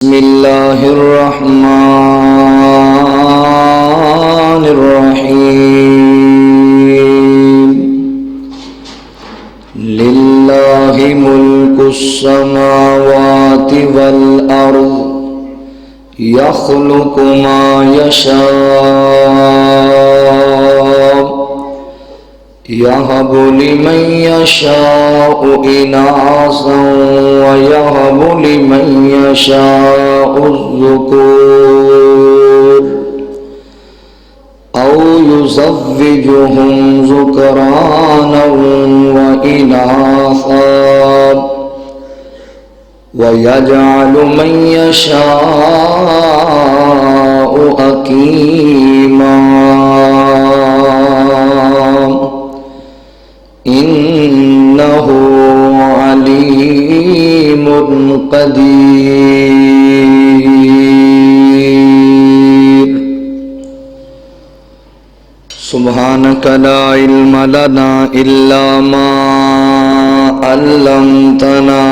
بسم اللہ الرحمن الرحیم للہ ملک السماوات والارض یخلق ما یشاء یہب لمن یشاء اناثا ویہب لمن یشاء الذکور او یزوجہم ذکرانا واناثا ویجعل من یشاء عقیما انہ علیم قدیر سبحانک لا علم لنا الا ما علمتنا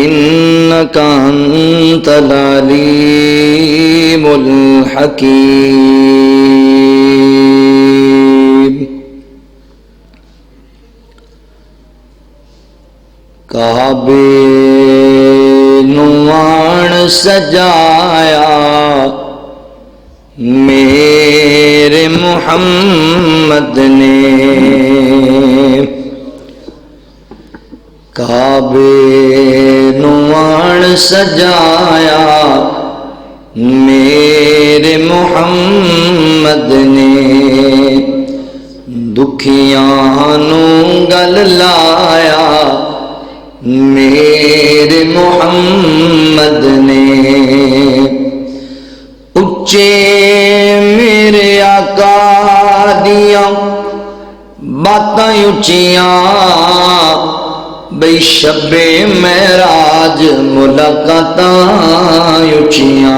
انک انت العلیم الحکیم کعبے نوان سجایا میرے محمد نے کعبے نوان سجایا میرے محمد نے دکھیاں نو گل لایا میرے محمد نے اچے میرے آقا دیاں باتاں اچیاں بے شب معراج ملاقاتاں اچیاں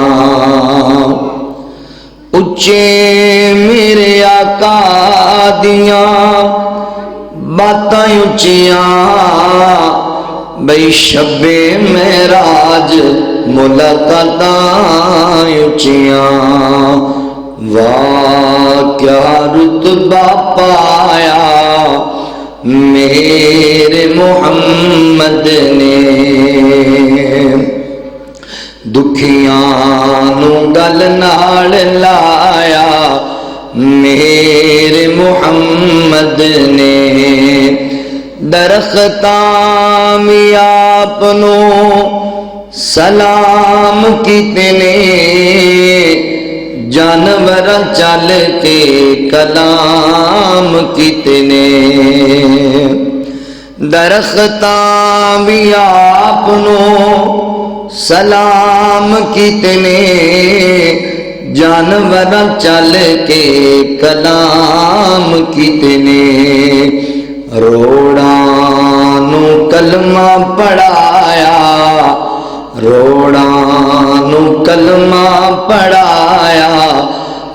اچے میرے آقا دیاں باتاں اچیاں بے شب معراج ملاقاتاں اچیاں واہ کیا رتبہ پایا میرے محمد نے دکھیاں نو گل نال لایا میرے محمد نے درختاں بھی آپ نو سلام کیتے نے جانور چل کے کلام کیتے نے درختاں بھی آپ نو سلام کیتے نے جانور چل کے کلام کیتے نے روڑاں نو کلمہ پڑھایا روڑاں نو کلمہ پڑھایا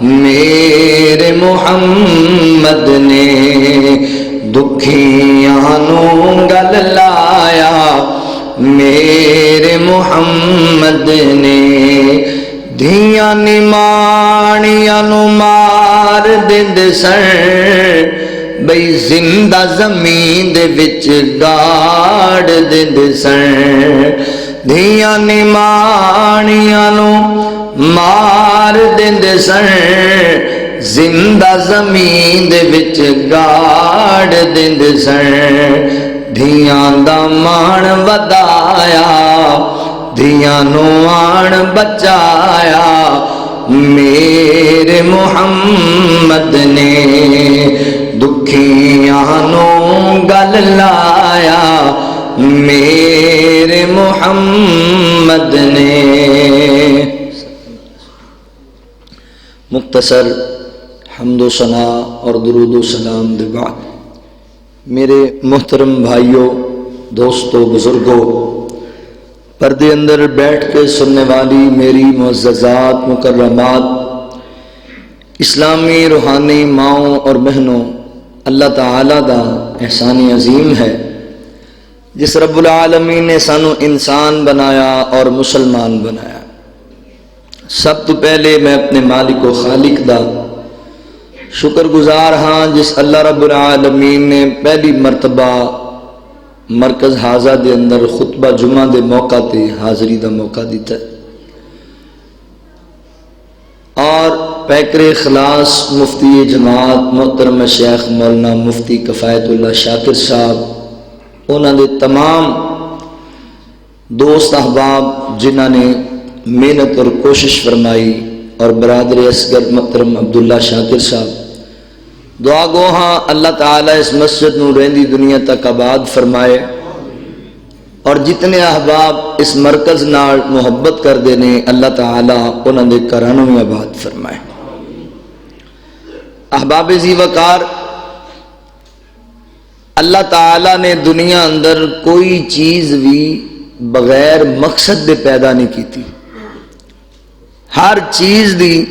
میرے محمد نے دکھیاں نو گل لایا میرے محمد نے دھیاں نمانیاں نو مار دند سن بئی زندہ زمین دے وچ گاڑ دند سن دھیاں نمانیاں نو مار دند سن زندہ زمین دے وچ گاڑ دند سن دھیاں دا مان ودایا دھیاں نو آن بچایا میرے محمد نے دکھیاں نو گل لایا میرے محمد نے مختصر حمد و ثنا اور درود و سلام دے بعد میرے محترم بھائیوں دوستوں بزرگوں پردے اندر بیٹھ کے سننے والی میری معززات مکرمات اسلامی روحانی ماؤں اور بہنوں اللہ تعالیٰ دا احسان عظیم ہے جس رب العالمین نے سانو انسان بنایا اور مسلمان بنایا، سب تو پہلے میں اپنے مالک و خالق دا شکر گزار ہاں جس اللہ رب العالمین نے پہلی مرتبہ مرکز حاضہ دے اندر خطبہ جمعہ دے موقع تے حاضری دا موقع دیتا ہے، اور پیکر اخلاص مفتی جماعت محترم شیخ مولانا مفتی کفایت اللہ شاکر صاحب، انہوں نے تمام دوست احباب جنہوں نے محنت اور کوشش فرمائی، اور برادر اصغر محترم عبداللہ شاکر صاحب، دعا گو ہاں اللہ تعالیٰ اس مسجد نو رہندی دنیا تک آباد فرمائے، اور جتنے احباب اس مرکز نال محبت کر دینے اللہ تعالیٰ انہوں نے گھرانوں میں آباد فرمائے۔ احباب ذی وقار، اللہ تعالیٰ نے دنیا اندر کوئی چیز بھی بغیر مقصد دے پیدا نہیں کی تھی، ہر چیز دی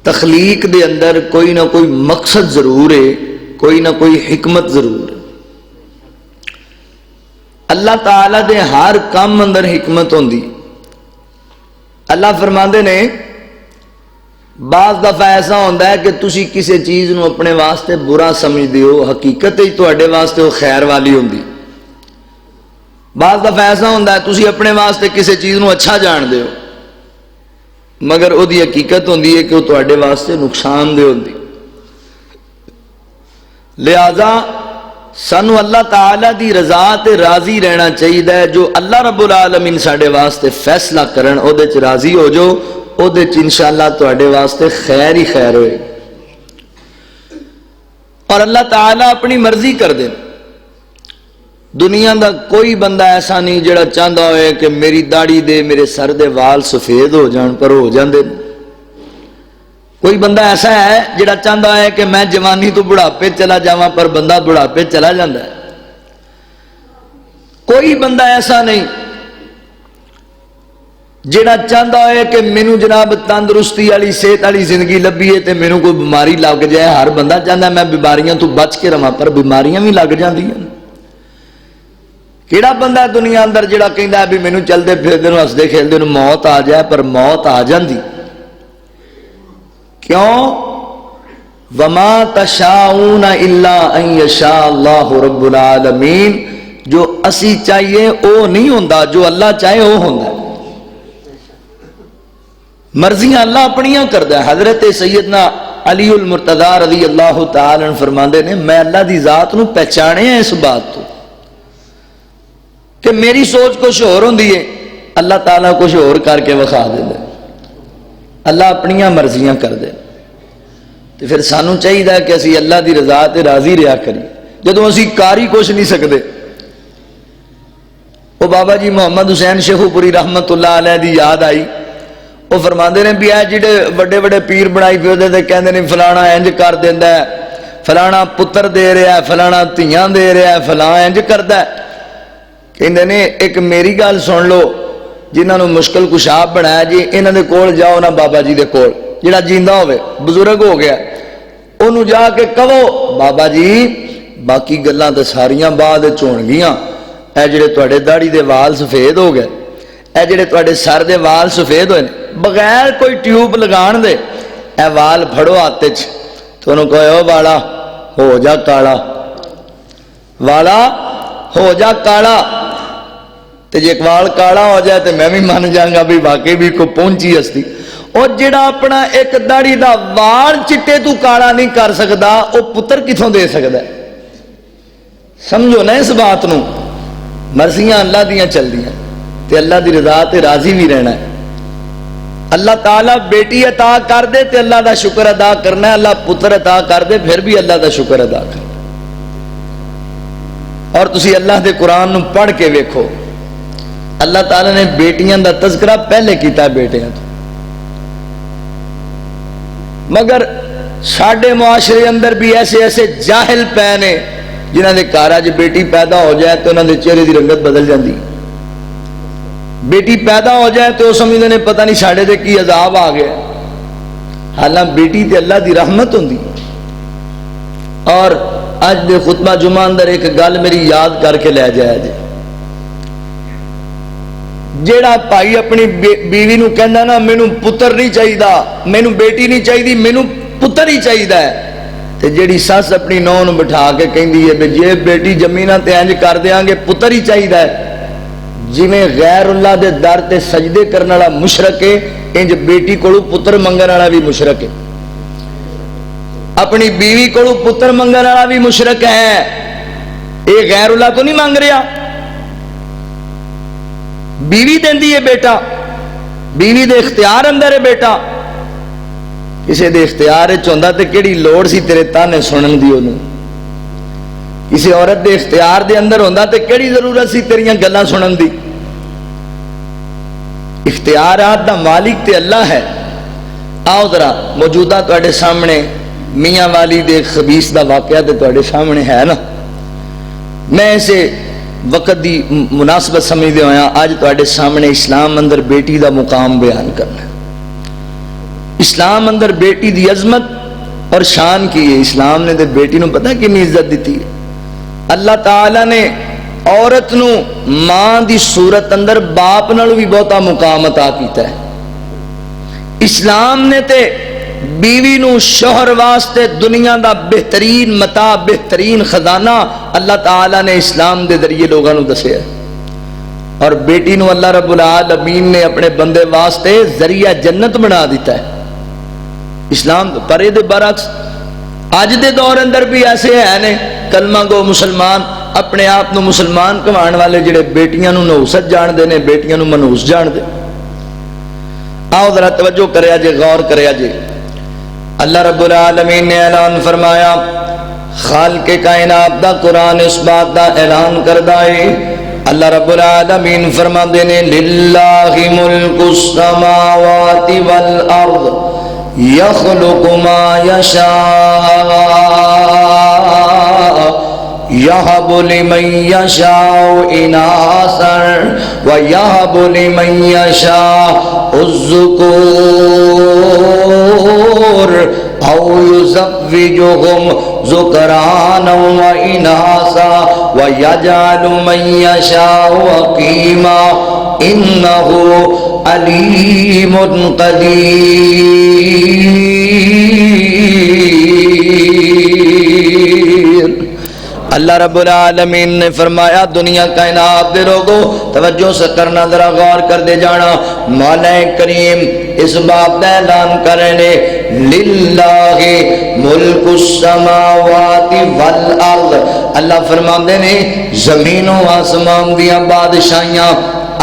تخلیق دے اندر کوئی نہ کوئی مقصد ضرور ہے، کوئی نہ کوئی حکمت ضرور ہے۔ اللہ تعالیٰ دے ہر کام اندر حکمت ہوندی۔ اللہ فرماندے نے بعض دفعہ ایسا ہوتا ہے کہ تسی کسی چیز نو اپنے واسطے برا سمجھ دیو، حقیقت ہی تواڈے واسطے وہ خیر والی ہوندی۔ بعض دفعہ ایسا ہوتا ہے تسی اپنے واسطے کسی چیز نو اچھا جان دیو، مگر وہ دی حقیقت ہوندی ہے کہ وہ تواڈے واسطے نقصان دہ ہوندی۔ لہذا سانو اللہ تعالیٰ دی رضا تے راضی رہنا چاہیے، جو اللہ رب العالمین ساڈے واسطے فیصلہ کرن او دے چ راضی ہو جو، او دے چ انشاءاللہ تواڈے واسطے خیر ہی خیر ہوئے، اور اللہ تعالیٰ اپنی مرضی کر دے۔ دنیا دا کوئی بندہ ایسا نہیں جڑا چاہتا ہوئے کہ میری داڑھی دے میرے سر دے وال سفید ہو جان، پر ہو جاندے۔ کوئی بندہ ایسا ہے جڑا چاہتا ہے کہ میں جوانی تو بڑھاپے چلا جاواں، پر بندہ بڑھاپے چلا جاندہ ہے۔ کوئی بندہ ایسا نہیں جڑا چاہتا ہے کہ مینوں جناب تندرستی والی صحت والی زندگی لبھی ہے تے مینوں کوئی بیماری لگ جائے۔ ہر بندہ چاہتا ہے میں بیماریاں تو بچ کے رہاں، پر بیماریاں بھی لگ جاندیاں۔ کیڑا بندہ ہے دنیا اندر جڑا کہندا ہے بھی مینوں چلدے پھردے نوں ہسدے کھیلدے نوں موت آ جائے، پر موت آ جاندی۔ کیوں؟ وما تشاؤون الا ان یشاء اللہ رب العالمین، جو اسی چاہیے او نہیں ہوندا، جو اللہ چاہے او ہوندا ہے۔ مرضیاں اللہ اپنیاں کردا ہے۔ حضرت سیدنا علی المرتضی رضی اللہ تعالی عنہ فرماندے نے میں اللہ دی ذات نو پہچانیا اس بات تو کہ میری سوچ کچھ اور ہوندی ہے، اللہ تعالیٰ کچھ اور کر کے وکھا دے۔ اللہ اپنیاں مرضیاں کر دے، تو پھر سانو چاہیے کہ اسی اللہ دی رضا تے راضی رہا کریے۔ جدوں اسی کار ہی کچھ نہیں سکتے، وہ بابا جی محمد حسین شیخو پوری رحمت اللہ علیہ دی یاد آئی، وہ فرماندے نے بھی اے جڑے بڑے بڑے پیر بنائی پھردے تے کہندے نے فلانا انج کر دیندا ہے، فلانا پتر دے رہا ہے، فلانا دھیاں دے رہا ہے، فلاں انج کردا ہے۔ کہندے نے ایک میری گل سن لو، جنہاں نو مشکل کشا بنایا جی انہاں دے کول جاؤ نا، بابا جی دے کول جڑا جیندا ہوئے بزرگ ہو گیا، انہوں جا کے کہو بابا جی باقی گلاں تے ساریاں بعد ہون گیاں، اے جڑے تواڈے داڑھی دے وال سفید ہو گئے، اے جڑے تواڈے سر دے وال سفید ہوئے، بغیر کوئی ٹیوب لگان دے اے وال پھڑو ہاتھ وچ، تے انہوں کہو او والا ہو جا کالا، والا ہو جا کالا، تے جے وال کالا ہو جائے تو میں بھی مان جاؤں گا بھی واقعی بھی کوئی پہنچی ہستی۔ اور جڑا اپنا ایک داڑھی دا وال چٹے تو کالا نہیں کر سکتا، وہ پتر کتھوں دے سکتا ہے؟ سمجھو نا اس بات نو۔ مرضیاں اللہ دیاں چل دیاں تے اللہ دی رضا تے راضی بھی رہنا ہے۔ اللہ تعالیٰ بیٹی عطا کر دے تے اللہ دا شکر ادا کرنا ہے، اللہ پتر عطا کر دے پھر بھی اللہ دا شکر ادا کرنا۔ اور تسی اللہ دے قرآن نو پڑھ کے ویکھو، اللہ تعالیٰ نے بیٹیاں دا تذکرہ پہلے کیتا ہے بیٹیاں تو، مگر ساڈے معاشرے اندر بھی ایسے ایسے جاہل پے نے جنہاں دے گھر اج بیٹی پیدا ہو جائے تو انہاں دے چہرے دی رنگت بدل جاندی۔ بیٹی پیدا ہو جائے تو وہ سمجھتے ہیں پتہ نہیں ساڈے تے کی عذاب آ گیا، حالانکہ بیٹی تے اللہ دی رحمت ہوندی۔ اور اج دے خطبہ جمعہ اندر ایک گل میری یاد کر کے لے جایا جی. جیڑا بھائی اپنی بیوی نو کہندا نا مینوں پتر نہیں چاہیدا، مینوں بیٹی نہیں چاہیدی، مینوں پتر ہی چاہیدا ہے، تے جیڑی سس اپنی نو نو بٹھا کے کہندی ہے جے بیٹی جمی نا تے انج کر دیاں گے پتر ہی چاہیدا ہے. جویں غیر اللہ دے در تے سجدے کرن والا مشرک ہے، انج بیٹی کولوں پتر منگن والا بھی مشرک ہے، اپنی بیوی کولوں پتر منگن والا بھی مشرک ہے. اے غیر اللہ تو نہیں مانگ رہا، بیوی دیندی ہے بیٹا، بیوی دے اختیار اندر ہے بیٹا. کسی دے اختیار وچ ہوندا تے کیڑی لوڑ سی تیرے تانے سنن دی؟ اونوں کسی عورت دے اختیار دے اندر ہوندا تے کیڑی ضرورت سی تیریاں گلاں سنن دی؟ اختیارات دا مالک تے اللہ ہے. آؤ ذرا موجودہ تواڈے سامنے میاں والی دے خبیث دا واقعہ تے تواڈے سامنے ہے نا. میں اسے وقت دی مناسبت سمجھدے ہویا اج تواڈے سامنے اسلام اندر بیٹی دا مقام بیان کرنا ہے. اسلام اندر بیٹی دی عظمت اور شان کی ہے. اسلام نے تے بیٹی نو پتہ کتنی عزت دیتی ہے. اللہ تعالی نے عورت نو ماں دی صورت اندر باپ نالوں بھی بہتا مقام عطا کیتا ہے. اسلام نے تے بیوی نو شوہر واسطے دنیا دا بہترین متاع، بہترین خزانہ اللہ تعالی نے اسلام دے ذریعے لوگاں نو دسیا ہے. اور بیٹی نو اللہ رب العالمین نے اپنے بندے واسطے ذریعہ جنت بنا دیتا ہے. اسلام پر دے برعکس اج دے دور اندر بھی ایسے ہیں نے کلمہ گو مسلمان اپنے آپ نو مسلمان کہوان والے جڑے بیٹیاں نو نحوست جان دے نے، بیٹیاں نو منحوس جان دے. آؤ ذرا توجہ کریا جے، غور کریا جے. اللہ رب العالمین نے اعلان فرمایا، خالق کائنات دا قرآن اس بات دا اعلان کردا ہے. اللہ رب العالمین فرماندے نے للہ ملک السماوات والارض یخلق ما یشاء یہب لمن یشاء اناثا ویہب لمن یشاء الذکور او یزوجہم ذکرانا واناثا ویجعل من یشاء عقیما انہ علیم قدیر. اللہ رب العالمین نے فرمایا دنیا کائنات دے لوگو توجہ سے کرنا، ذرا غور کر دے جانا. مولا کریم اس بات کا اعلان کرنے للہ ملک السماوات والارض. اللہ فرماندے نے زمین و آسمان دیاں بادشاہیاں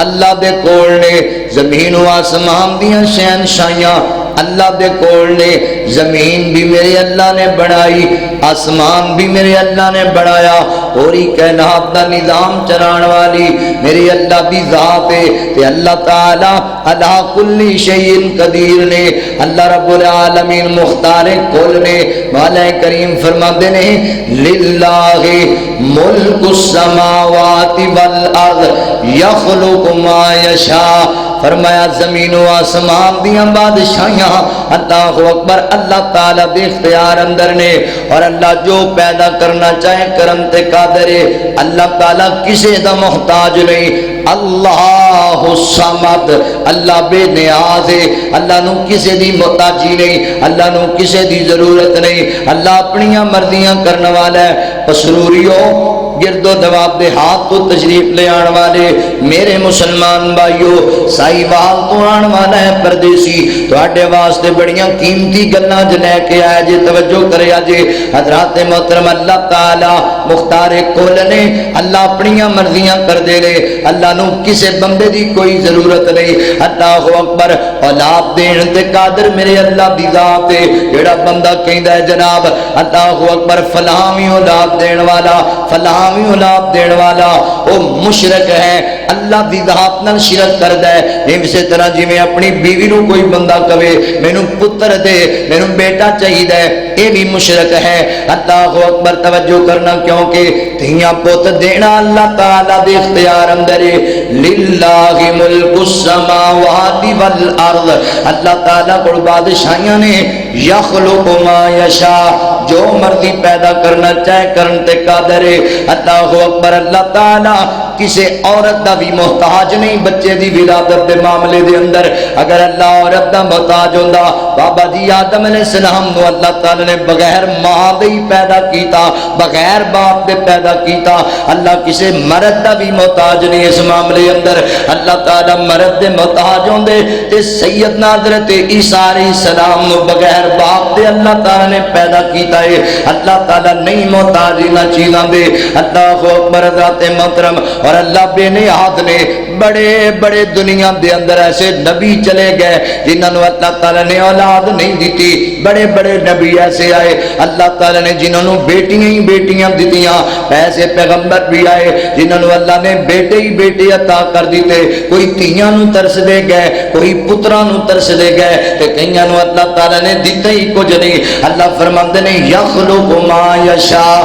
اللہ دے کول نے، زمین و آسمان دیاں شہنشاہیاں اللہ دے کول نے. زمین بھی میرے اللہ نے بنائی، آسمان بھی میرے اللہ نے بنایا، پوری کائنات دا نظام چلان والی میرے اللہ دی ذات ہے. تے اللہ تعالی علی کل شیء قدیر نے. اللہ رب العالمین مختار کل نے. مولا کریم فرماندے نے للہ ملک السماوات والارض یخلق ما یشاء. فرمایا زمین و آسمان دیاں بادشاہیاں اللہ اکبر اللہ تعالیٰ دے اختیار اندر نے، اور اللہ جو پیدا کرنا چاہے کرن تے قادر ہے. اللہ تعالیٰ کسے دا محتاج نہیں. اللہ الصمد، اللہ بے نیاز ہے. اللہ نو کسے دی محتاجی نہیں، اللہ نو کسے دی ضرورت نہیں. اللہ اپنیاں مرضیاں کرنے والا ہے. پسروریوں گرد و دواب دے ہاتھ تو تشریف لے آن والے میرے مسلمان بھائیو، سائی بال تو آن والا ہے پردیسی تو آٹے واسطے بڑیاں قیمتی گلنا جلے کے آئے جے. توجہ کرے آجے حضرات محترم. اللہ تعالی مختار کل نے، اللہ اپنیاں مرضیاں کر دے لے. اللہ نو کسے بندے دی کوئی ضرورت نہیں. اللہ اکبر. اولاد دین تے قادر میرے اللہ دی ذات ہے. جڑا بندہ کہندا ہے جناب اللہ اکبر فلاں اولاد دین والا، فلاں اولاد دین والا، وہ مشرک ہے، اللہ دی ذات نال شرک کردا ہے۔ اسی طرح جویں اپنی بیوی نو کوئی بندہ کہے مینوں پتر دے، مینوں بیٹا چاہیے، یہ بھی مشرک ہے۔ اللہ اکبر، توجہ کرنا، کیونکہ دھیاں پوت دینا اللہ تعالی دے اختیار اندر ہے۔ للہ ملک السماوات والارض، اللہ تعالی کو بادشاہیاں نے یخلق ما یشاء، جو مرضی پیدا کرنا چاہے کرن تے قادر ہے۔ اللہ اکبر، اللہ تعالی کسی عورت دا بھی محتاج نہیں بچے دی ولادت دے معاملے دے اندر۔ اگر اللہ عورت دا محتاج ہوندا، بابا جی آدم علیہ السلام نو اللہ تعالی نے بغیر ماں دے ہی پیدا کیتا، بغیر باپ دے پیدا کیتا۔ اللہ کسی مرد دا بھی محتاج نہیں اس معاملے اندر۔ اللہ تعالی مرد دے محتاج ہوندے تے سیدنا حضرت عیسیٰ علیہ السلام نو بغیر باپ دے اللہ تعالی نے پیدا کیتا ہے۔ اللہ تعالی نہیں محتاج انہاں چیزاں دے۔ اللہ اکبر، ذات محترم، اور اللہ بے نیاز نے بڑے بڑے دنیا دے اندر ایسے نبی چلے گئے جنہاں نو اللہ تعالی نے اولاد نہیں دیتی۔ بڑے بڑے نبی ایسے آئے اللہ تعالی نے جنہاں نو بیٹیاں ہی بیٹیاں دتیاں۔ ایسے پیغمبر بھی آئے جنہاں نو اللہ نے بیٹے ہی بیٹے عطا کر دیتے۔ کوئی تیاں نو ترس دے گئے، کوئی پتراں نو ترس دے گئے، تے کئیاں نو اللہ تعالی نے دتا ہی کچھ نہیں۔ اللہ فرماندے نے یخلق ما یشاء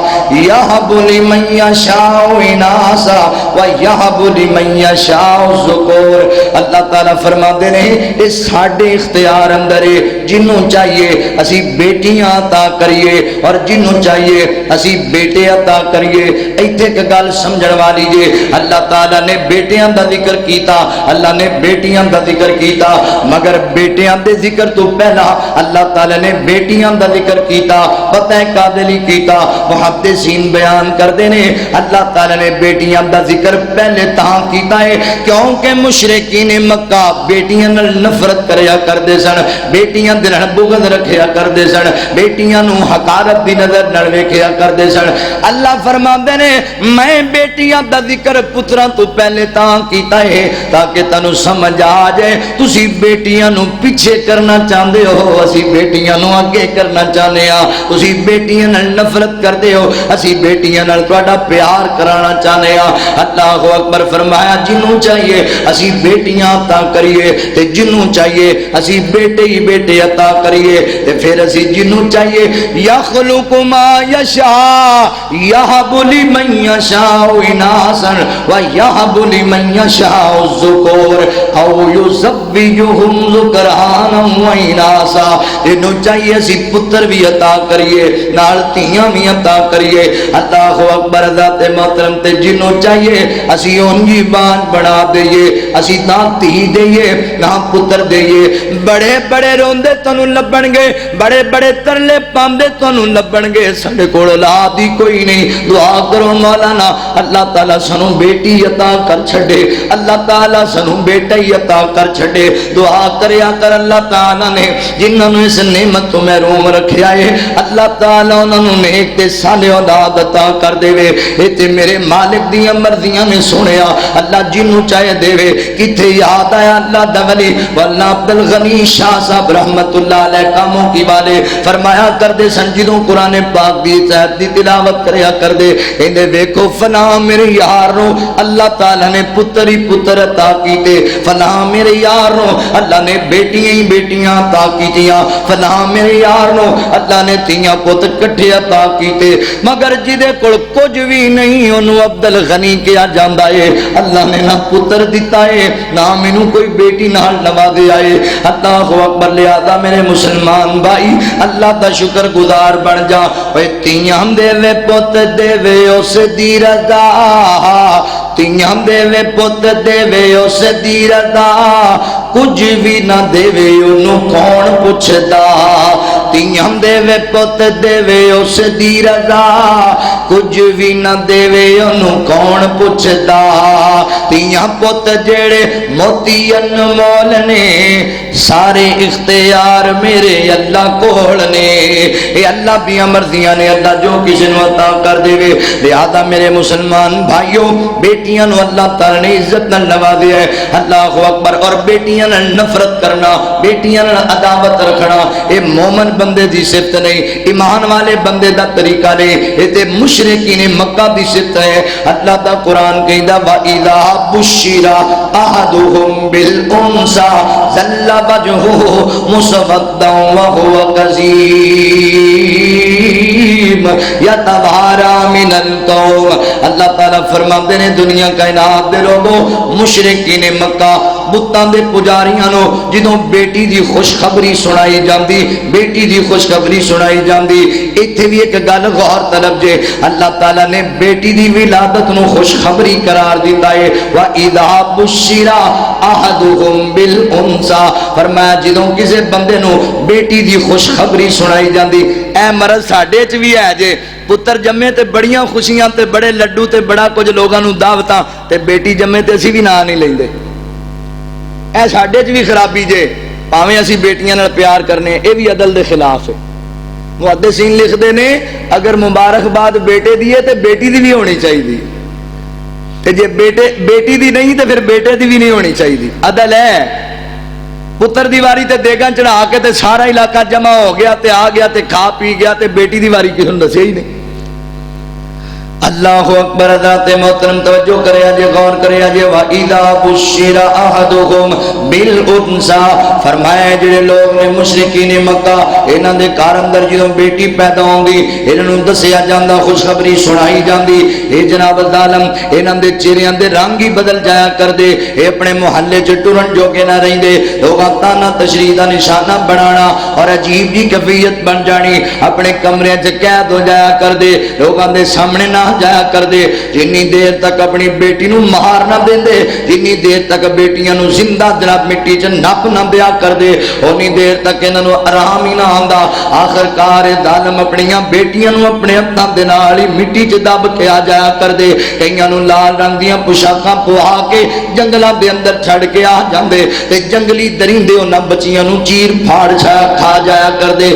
یہب لمن یشاء اناسا وَيَحَبُ لِمَن يَشَاءُ الذُّكُورَ۔ اللہ تعالیٰ فرماتے ہیں اس ساڈے اختیار اندر ہے، جنوں چاہیے اسی بیٹیاں عطا کریے اور جنوں چاہیے اسی بیٹے عطا کریے۔ ایتھے ایک گل سمجھن والی جے، اللہ تعالیٰ نے بیٹیاں دا ذکر کیتا، اللہ نے بیٹیاں دا ذکر کیتا، مگر بیٹیاں دے ذکر تو پہلا اللہ تعالیٰ نے بیٹیاں دا ذکر کیتا۔ پتہ ہے کادے لئی کیتا؟ محدثین بیان کردے نے اللہ تعالیٰ نے بیٹیاں دا ذکر پہلے تاں کیتا ہے کیونکہ مشرکین مکہ بیٹیاں نال نفرت کریا کردے سن، بیٹیاں دے نال بغض رکھیا کردے سن، بیٹیاں نو حقارت دی نظر نال ویکھیا کردے سن۔ اللہ فرماندے نے میں بیٹیاں دا ذکر پتراں تو پہلے تاں کیتا ہے تاکہ تانوں سمجھ آ جائے تسی بیٹیاں نو پیچھے کرنا چاہندے ہو، اسی بیٹیاں نو اگے کرنا چاہنے ہاں، تسی بیٹیاں نال نفرت کردے ہو، اسی بیٹیاں نال تہاڈا پیار کرانا چاہنے ہاں۔ اللہ اکبر، فرمایا جنوں چاہیے اسی بیٹیاں عطا کریے تے جنوں چاہیے اسی بیٹے ہی بیٹے عطا کریے، تے پھر اسی جنوں چاہیے یخلق ما یشاء یہب لمن یشاء اناسا ویہب لمن یشاء الذکور او یزوجہم ذکرانا واناسا۔ جنوں چاہیے اسی پتر بھی عطا کریے نال تیاں بھی عطا کریے۔ اللہ اکبر، ذات محترم، تے جنوں چاہیے اسی اونجی بان بنا دئیے، اسی نہ تھی دئیے نہ پتر دئیے۔ بڑے بڑے روندے تانوں لبن گے، بڑے بڑے ترلے پاندے تانوں لبن گے، ساڈے کول اولاد ہی کوئی نہیں۔ دعا کرو مولانا اللہ تعالیٰ سانوں بیٹی عطا کر چھڈے، اللہ تعالیٰ سانوں بیٹا ہی عطا کر چھڈے۔ دعا کریا کر اللہ تعالیٰ نے جنہاں نوں اس نعمت تو محروم رکھیا ہے، اللہ تعالیٰ انہاں نوں نیک تے صالح اولاد عطا کر دے۔ اے تے میرے مالک دیاں مرضیاں نے سنیا، اللہ جنوں چاہے دے۔ کتھے یاد آیا اللہ دا ولی واللہ عبدالغنی شاہ صاحب رحمت اللہ علیہ کاموں کی والے فرمایا کردے سن جدوں قرآن پاک دی صحت دی تلاوت کریا کردے کہندے ویکھو فلاں میرے یار نو اللہ تعالیٰ نے پتر ہی پتر عطا کیتے، فلاں میرے یار نو اللہ نے بیٹیاں ہی بیٹیاں عطا کیتیاں، فلاں میرے یار نو اللہ نے تیاں پت کٹھے عطا کیتے، مگر جدے کول کچھ بھی نہیں انہوں عبدالغنی کیا جاندا ہے۔ اللہ نے نہ پتر دیتا ہے نہ مینوں کوئی بیٹی نال نوازے آئے۔ اللہ اکبر، لہذا میرے مسلمان بھائی اللہ دا شکر گزار بن جا۔ اوے تیاں دے وے پت دے وے اس دی رضا، تیاں دے وے پت دے وے اس دی رضا، کچھ بھی نہ دے وے انہوں کون پوچھدا۔ تیاں دے وے پت دے وے اس دی رضا، کچھ بھی نہ دے وے انہوں کون پوچھدا۔ تیاں پت جڑے موتی انمول نے سارے اختیار میرے اللہ کول نے۔ اے اللہ بھی مرضیاں نے، اللہ جو کسی نو عطا کر دے۔ لہذا میرے مسلمان بھائیوں بیٹیاں نو اللہ تعالی نے عزت نال نوازیا ہے۔ اللہ اکبر، اور بیٹیاں نال نفرت کرنا، بیٹیاں نال عداوت رکھنا، اے مومن بندے دی صفت نہیں، ایمان والے بندے دا طریقہ نہیں، یہ تے مشرکین مکہ دی صفت ہے۔ اللہ دا قرآن کہندا وَإِذَا بُشِّرَ أَحَدُهُم بِالْأُنثَىٰ ظَلَّ وَجْهُهُ مُسْوَدًّا وَهُوَ كَظِيمٌ يَتَوَارَىٰ مِنَ الْقَوْمِ۔ اللہ تعالیٰ فرماتے ہیں دنیا کائنات دے لوگوں، مشرکین مکہ بتاں دے پجاریاں نو جدوں بیٹی دی خوشخبری سنائی جاندی، بیٹی دی خوشخبری سنائی جاندی، ایتھے بھی ایک گل غور طلب جے، اللہ تعالیٰ نے بیٹی دی ولادت نو خوشخبری قرار دیتا ہے۔ وَإِذَا بُشِّرَ أَحَدُهُم بِالْأُنثَىٰ، فرمایا جدوں کسے بندے نو بیٹی دی خوشخبری سنائی جاندی، اے مرض ساڈے چ بھی ہے جے، پتر جمے تے بڑیاں خوشیاں تے بڑے لڈو تے بڑا کچھ لوگاں نو دعوتاں، تے بیٹی جمے تے اسی بھی نا نہیں لیندے، اے ساڈے چ بھی خرابی جے، پاویں اسی بیٹیاں نال پیار کرنے، اے بھی عدل دے خلاف ہے۔ محدثین لکھدے نے اگر مبارکباد بیٹے دی ہے تے بیٹی دی بھی ہونی چاہیے، تے جے بیٹی دی نہیں تے پھر بیٹے دی بھی نہیں ہونی چاہیے، عدل ہے۔ پتر دی واری تے دیگاں چڑھا کے تے سارا علاقہ جمع ہو گیا تے آ گیا تے کھا پی گیا تے بیٹی دی واری کسی نے دسیا ہی نہیں۔ اللہ اکبر، حضرات محترم توجہ کرے جے، غور کرے جے۔ وَإِذَا بُشِّرَ أَحَدُهُم بِالْأُنثَىٰ، فرمایا جڑے لوگ نے مشرکین مکہ، انہاں دے گھر اندر جدوں بیٹی پیدا ہوندی انہاں نوں دسیا جاندا، خوشخبری سنائی جاندی، اے جناب ظالم انہاں دے چہریاں دے رنگ ہی بدل جایا کردے، اے اپنے محلے چ ٹرن جوگے نہ رہندے، لوگاں تانا تشریح دا نشانہ بنانا اور عجیب جی کیفیت بن جانی، اپنے کمرے چ قید ہو جایا کردے، لوگاں دے سامنے نہ جایا کر دے، جنی دیر تک اپنی بیٹی نو مہار نہ دے دے، جنی دیر تک بیٹیاں نو زندہ جناب مٹی چ نپ نہ دیا کر دے، اونی دیر تک انہاں نو آرام ہی نہ آندا۔ آخر کار ظالم اپنیاں بیٹیاں نو اپنے ہتھاں دے نال ہی مٹی چ دب کے آ جایا کر دے، کئیاں نو لال رنگ دیاں پوشاکاں پوا کے جنگلاں دے اندر چھڑ کے آ جاندے تے جنگلی درندے انہاں بچیاں نو چیر پھاڑ کھا جایا کر دے،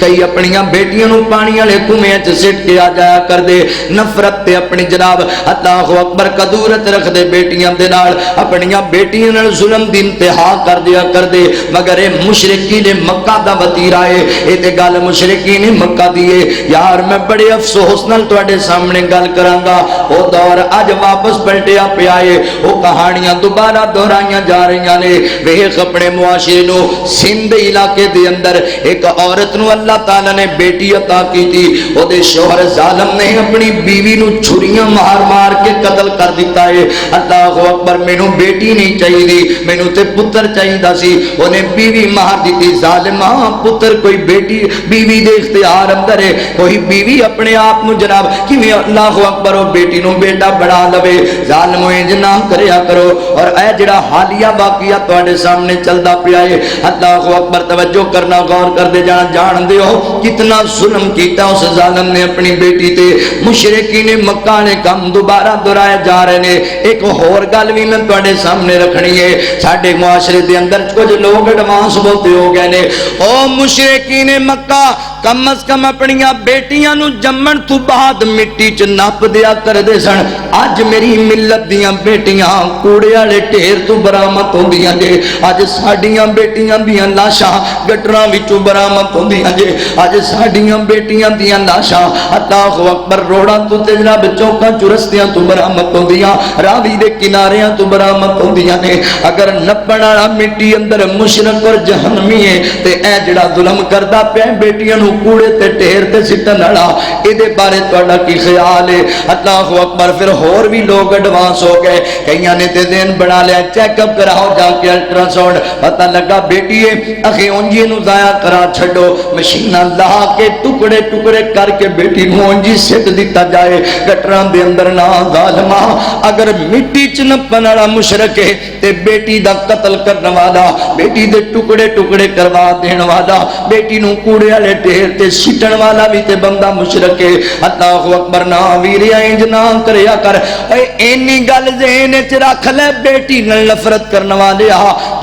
کئی اپنیاں بیٹیاں نو پانی والے کنویں چ سٹ کے آ جایا کر دے، نفرت تے اپنی جناب اللہ اکبر قدورت رکھ دے بیٹیاں دے نال، اپنیاں بیٹیاں نال ظلم دی انتہا کر دیا کر دے۔ مگر اے مشرکین مکہ دا وتیرا ہے، اے تے گل مشرکین مکہ دی ہے۔ یار میں بڑے افسوس نال تواڈے سامنے گل کراں گا، او دور اج واپس پلٹیا پیا ہے، او کہانیاں دوبارہ دہرائیاں جا رہیاں نے۔ ویکھ اپنے معاشرے نو، سندھ علاقے دے اندر ایک عورت نو اللہ تعالی نے بیٹی عطا کیتی، او دے شوہر ظالم نے اپنی بیوی نو چھریاں مار مار کے قتل کر دیتا ہے۔ اللہ اکبر، مینوں بیٹی نہیں چاہیے، مینوں تے پتر چاہیدا سی، اونے بیوی مار دیتی۔ ظالما، پتر کوئی بیٹی بیوی دے اختیار اندر ہے، کوئی بیوی اپنے آپ نو جناب کیویں اللہ اکبر او بیٹی نو بیٹا بنا لوے۔ ظالمو انج نہ کریا کرو۔ اور اے جڑا حالیہ واقعہ تواڈے سامنے چلدا پیا ہے، اللہ اکبر توجہ کرنا، غور کر دے جان، جان دیو کتنا ظلم کیتا اس ظالم نے اپنی بیٹی تے۔ مشرکین مکہ نے کم دوبارہ دہرائے جا رہے ہیں۔ ایک اور گل بھی میں تواڈے سامنے رکھنی ہے، ساڈے معاشرے دے اندر کچھ لوگ ایڈوانس بہتے ہو گئے نے۔ او مشرکین مکہ کم از کم اپنیاں بیٹیاں نو جمن تو بعد مٹی چ نپ دیا کردے سن۔ اج میری ملت دیاں بیٹیاں کوڑے والے ڈھیر تو برآمد ہوندیاں جے، اج ساڈیاں بیٹیاں دیاں لاشاں گٹراں وچوں برآمد ہوندیاں جے، اج ساڈیاں بیٹیاں دیاں لاشاں اللہ اکبر روڑاں تو تے جناب چوکاں چرستیاں تو برآمد ہوندیاں، راوی دے کناریاں تو برآمد ہوندیاں نے۔ اگر نپن والا مٹی اندر مشرک اور جہنمی ہے تے اے جڑا ظلم کردا پیا بیٹیاں نو کوڑے تے ڈھیر تے سٹن والا، اے دے بارے تہاڈا کی خیال ہے؟ اللہ اکبر، پھر اور بھی لوگ ایڈوانس ہو گئے، کئیاں نے تے دین بنا لیا، چیک اپ کراؤ جا کے الٹرا ساؤنڈ، پتہ لگا بیٹی ہے اخے اونجی نو ضائع کرا چھڈو، مشینہ لا کے ٹکڑے ٹکڑے کر کے بیٹی نو اونجی سٹ دیتا جائے گٹراں دے اندر۔ نہ ظالما، اگر مٹی چ نپن والا مشرک ہے تے بیٹی دا قتل کرن والا، بیٹی دے ٹکڑے ٹکڑے کروا دین والا، بیٹی نو کوڑے والے ڈھیر ڈھیر تے سٹن والا بھی تے بندہ مشرک ہے۔ اللہ اکبر، نہ ویریا انج نہ کریا کر۔ اے اینی گل ذہن وچ رکھ لے، بیٹی نال نفرت کرن والے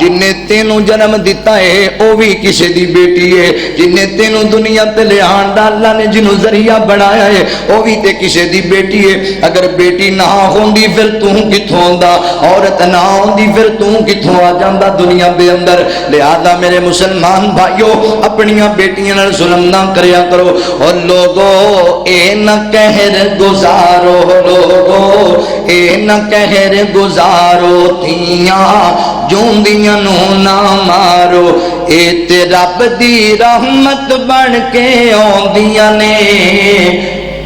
جن نے تینوں جنم دیتا ہے او بھی کسے دی بیٹی ہے، جن نے تینوں دنیا تے لہان دا اللہ نے جنوں ذریعہ بنایا ہے او بھی تے کسے دی بیٹی ہے۔ اگر بیٹی نہ ہوندی پھر تو کتھوں آندا، عورت نہ ہوندی پھر تو کتھوں آ جاندا دنیا دے اندر۔ لہذا میرے مسلمان بھائیو، اپنیاں بیٹیاں نال ظلم نہ کریا کرو۔ اور لوگو اے نہ قہر گزارو، لوگو اے نہ قہر گزارو، تھیاں جوندیاں نو نہ مارو، اے تے رب دی رحمت بن کے آندیاں نے،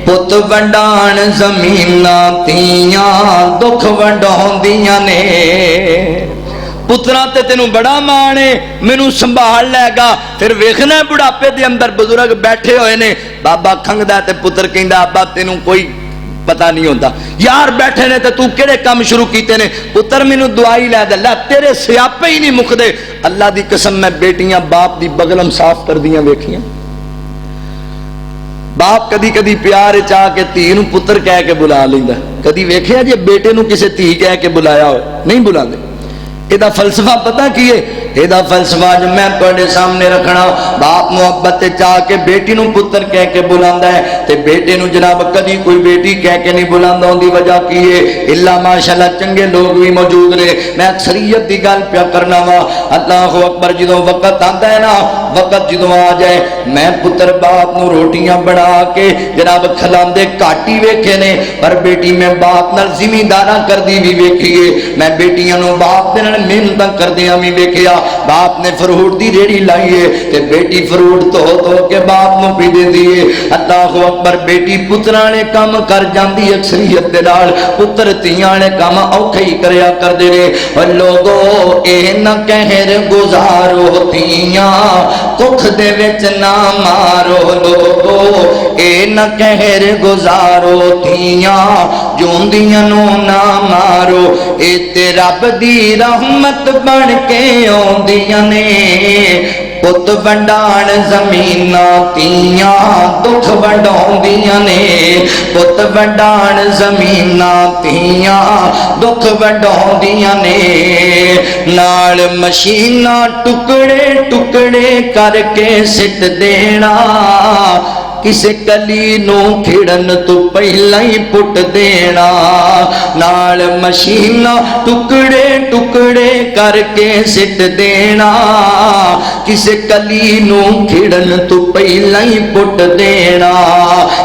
پت ونڈان زمیناں تیاں دکھ ونڈاؤندیاں نے۔ پترا تے تینوں بڑا مان ہے، مینوں سنبھال لے گا، پھر ویکھنا بڑھاپے دے اندر بزرگ بیٹھے ہوئے نے، بابا کھنگدا تے پتر کہندا ابا تینوں کوئی پتہ نہیں ہوتا، یار بیٹھے نے تے تو کیڑے کام شروع کیتے نے، پتر مینوں دعائی لے دے، اللہ تیرے سیاپے ہی نہیں مکدے۔ اللہ دی قسم میں بیٹیاں باپ دی بغلم صاف کر دیاں ویکھیاں۔ باپ کدی کدی پیار چاہ کے تھی نو پتر کہہ کے بلا لیندا، کدی ویکھیا جی بیٹے نو کسے تھی کہہ کے بلایا ہوئے؟ نہیں بلاندے۔ ایدہ فلسفہ پتہ کیے؟ ایدہ فلسفہ جو میں پڑھے سامنے رکھنا، باپ محبت چاہ کے بیٹی نو پتر کہہ کے بلاندا ہے، تے بیٹے نو جناب کدی کوئی بیٹی کہہ کے نہیں بلاندا، ان دی وجہ کیے؟ اللہ ماشاءاللہ چنگے لوگ بھی موجود نے، میں اکثریت دی گل پیا کرنا وا۔ اللہ اکبر، جدوں وقت آندا ہے نا، وقت جدوں آ جائے، میں پتر باپ نو روٹیاں بنا کے جناب کھلاندے کاٹی ویکھے نے، پر بیٹی میں باپ نال زمینداراں کردی بھی ویکھیے، میں بیٹیاں نو باپ دے نال محنت کردیاں بھی ویکھیا۔ باپ نے فروٹ دی ریڑھی لائیے تے بیٹی فروٹ تو کے باپ نو پی دیندی ہے۔ اللہ اکبر، بیٹی پتراں نے کام کر جاندی اکثریت دے نال، پتر تیاں نے کام اوکھے ہی کریا کردے نے۔ اور لوگو اے نہ قہر گزارو، تیاں ککھ دے وچ نہ مارو، لوگو اے نہ قہر گزارو، تیاں جوندیاں نو نہ مارو، اے تے رب دی رحمت بن کے آندیاں نے، پت ونڈان زمیناں تیاں دکھ ونڈاؤندیاں نے، پت ونڈان زمیناں تیاں دکھ ونڈاؤندیاں نے، نال مشیناں ٹکڑے ٹکڑے کر کے سٹ دینا، کسے کلی نو کھڑن تو پہلا ہی پٹ دینا، نال مشیناں ٹکڑے ٹکڑے کر کے سٹ دینا، کسے کلی نو کھڑن تو پہلا ہی پٹ دینا،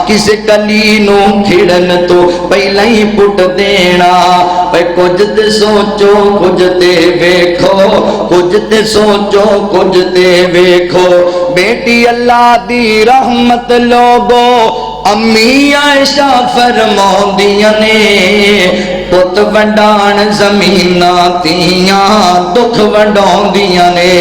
کسے کلی نو کھڑن تو پہلا ہی پٹ دینا۔ پہ کچھ تے سوچو کچھ تے ویکھو، کچھ تے سوچو کچھ تے ویکھو، بیٹی اللہ دی رحمت لوگو امی عائشہ فرماؤندیاں نے، پت ونڈان زمیناں تیاں دکھ ونڈاؤندیاں نے۔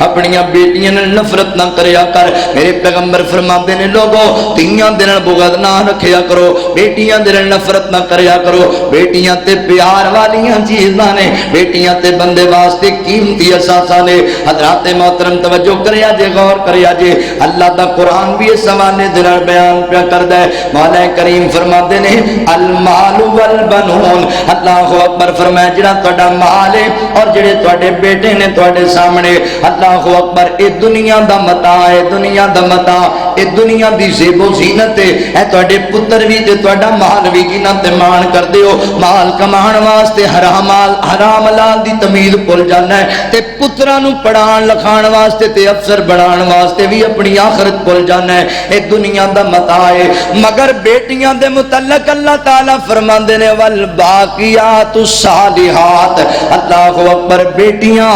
اپنیاں بیٹیاں نے نفرت نہ کریا کر، میرے پیغمبر فرماندے نے لوگو تیاں دے نال بغض نہ رکھیا کرو، بیٹیاں دے نال نفرت نہ کریا کرو، بیٹیاں تے پیار والیاں چیزاں نے، بیٹیاں تے بندے واسطے قیمتی اثاثہ نے۔ حضرات محترم توجہ کریا جے، غور کریا جے، اللہ دا قرآن بھی اس حوالے دے نال بیان پیا کردا ہے۔ مولا کریم فرماندے نے المال والبنون، اللہ اکبر، فرمایا جڑا تہاڈا مال ہے اور جڑے تہاڈے بیٹے نے تہاڈے سامنے، اللہ اکبر، اے دنیا دا متاع ہے، دنیا دا متاع، اے دنیا دی زیب و زینت ہے، اے تہاڈے پتر بھی تے تہاڈا مال بھی جنہاں تے مان کردے ہو، مال کمان واسطے حرام حلال دی تمیز بھول جانا ہے، تے پتراں نو پڑھان لکھان واسطے تے افسر بنان واسطے بھی اپنی آخرت بھول جانا ہے، اے دنیا دا متاع ہے۔ مگر بیٹیاں دے متعلق اللہ تعالی فرماندے نے والباقیات الصالحات، اللہ اکبر، بیٹیاں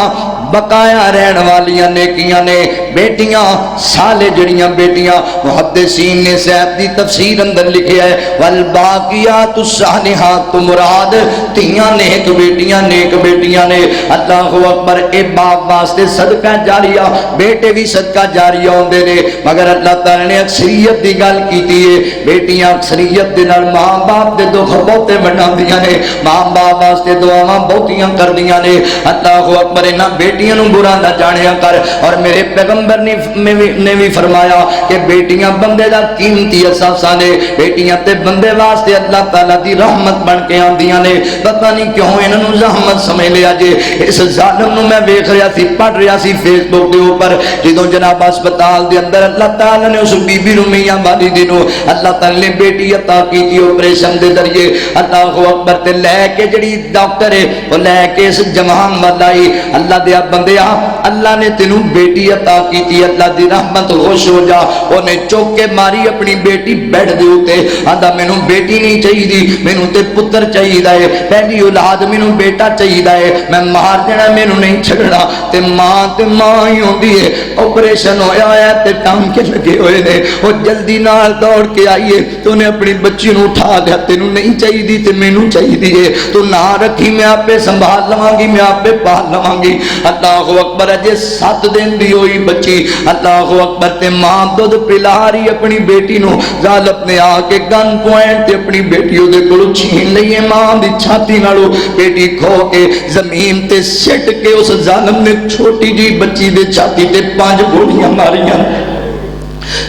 بقایا رہن والیاں نیکیاں نے، بیٹیاں صالح جڑیاں بیٹیاں، محدثین نے صاحب دی تفسیر اندر لکھیا ہے والباقیات الصالحات، تو مراد تیاں نیک بیٹیاں، نیک بیٹیاں نے۔ اللہ اکبر، اے باپ واسطے صدقہ جاریہ، بیٹے بھی صدقہ جاریہ ہوندے نے، مگر اللہ تعالی نے اکثریت دی گل کیتی ہے، بیٹیاں اکثریت دے نال ماں باپ دے دکھ بہتے مناندیاں نے، ماں باپ واسطے دعاواں بہتیاں کردیاں نے۔ اللہ اکبر، انہاں بیٹیاں نو برا نہ جانیا کر، اور میرے پیغمبر پیغمبر نے بھی فرمایا کہ بیٹیاں بندے دا قیمتی اثاثہ نے، بیٹیاں تے بندے واسطے اللہ تعالیٰ دی رحمت بن کے آندیاں نے. پتہ نہیں کیوں انہاں نوں زحمت سمجھ لیا جے. اس ظالم نوں میں ویکھ رہا سی، پڑھ رہا سی فیس بک دے اوپر، جدوں جناب ہسپتال دے اندر اللہ تعالیٰ نے اس بی بی نوں میاں والی دی نوں اللہ تعالیٰ نے بیٹی عطا کیتی آپریشن دے ذریعے. اللہ اکبر. تے لے کے جڑی ڈاکٹر ہے وہ لے کے اس جوان والائی اللہ دیا بندیا اللہ نے تینوں بیٹی عطا کیتی، اللہ دی رحمت خوش ہو جا. اونے چوک کے ماری اپنی بیٹی بیٹھ دے اوتے، آندا مینوں بیٹی نہیں چاہیے، مینوں تے پتر چاہیے ہے، پہلی اولاد مینوں بیٹا چاہیے ہے، میں مار دینا مینوں نہیں چھڑنا. تے ماں ہی ہوندی ہے. آپریشن ہویا ہے تے ٹانکے لگے ہوئے نے، وہ جلدی نال دوڑ کے آئیے تو نے اپنی بچی نوں اٹھا لیا. تینوں نہیں چاہیے تے مینوں چاہیے، تو نہ رکھی میں آپ پہ سنبھال لواں گی، میں آپ پہ پال لواں گی. اللہ اکبر. اجے 7 دن دی ہوئی بچی. اللہ اکبر. تے ماں دودھ پلا رہی اپنی بیٹی نو، ظالم نے آ کے گن پوائنٹ تے اپنی بیٹی دے کولوں چھین لئی ہے. ماں دی چھاتی نالوں بیٹی کھو کے زمین تے سٹ کے اس ظالم نے چھوٹی جی بچی دے چھاتی تے 5 گولیاں ماریاں.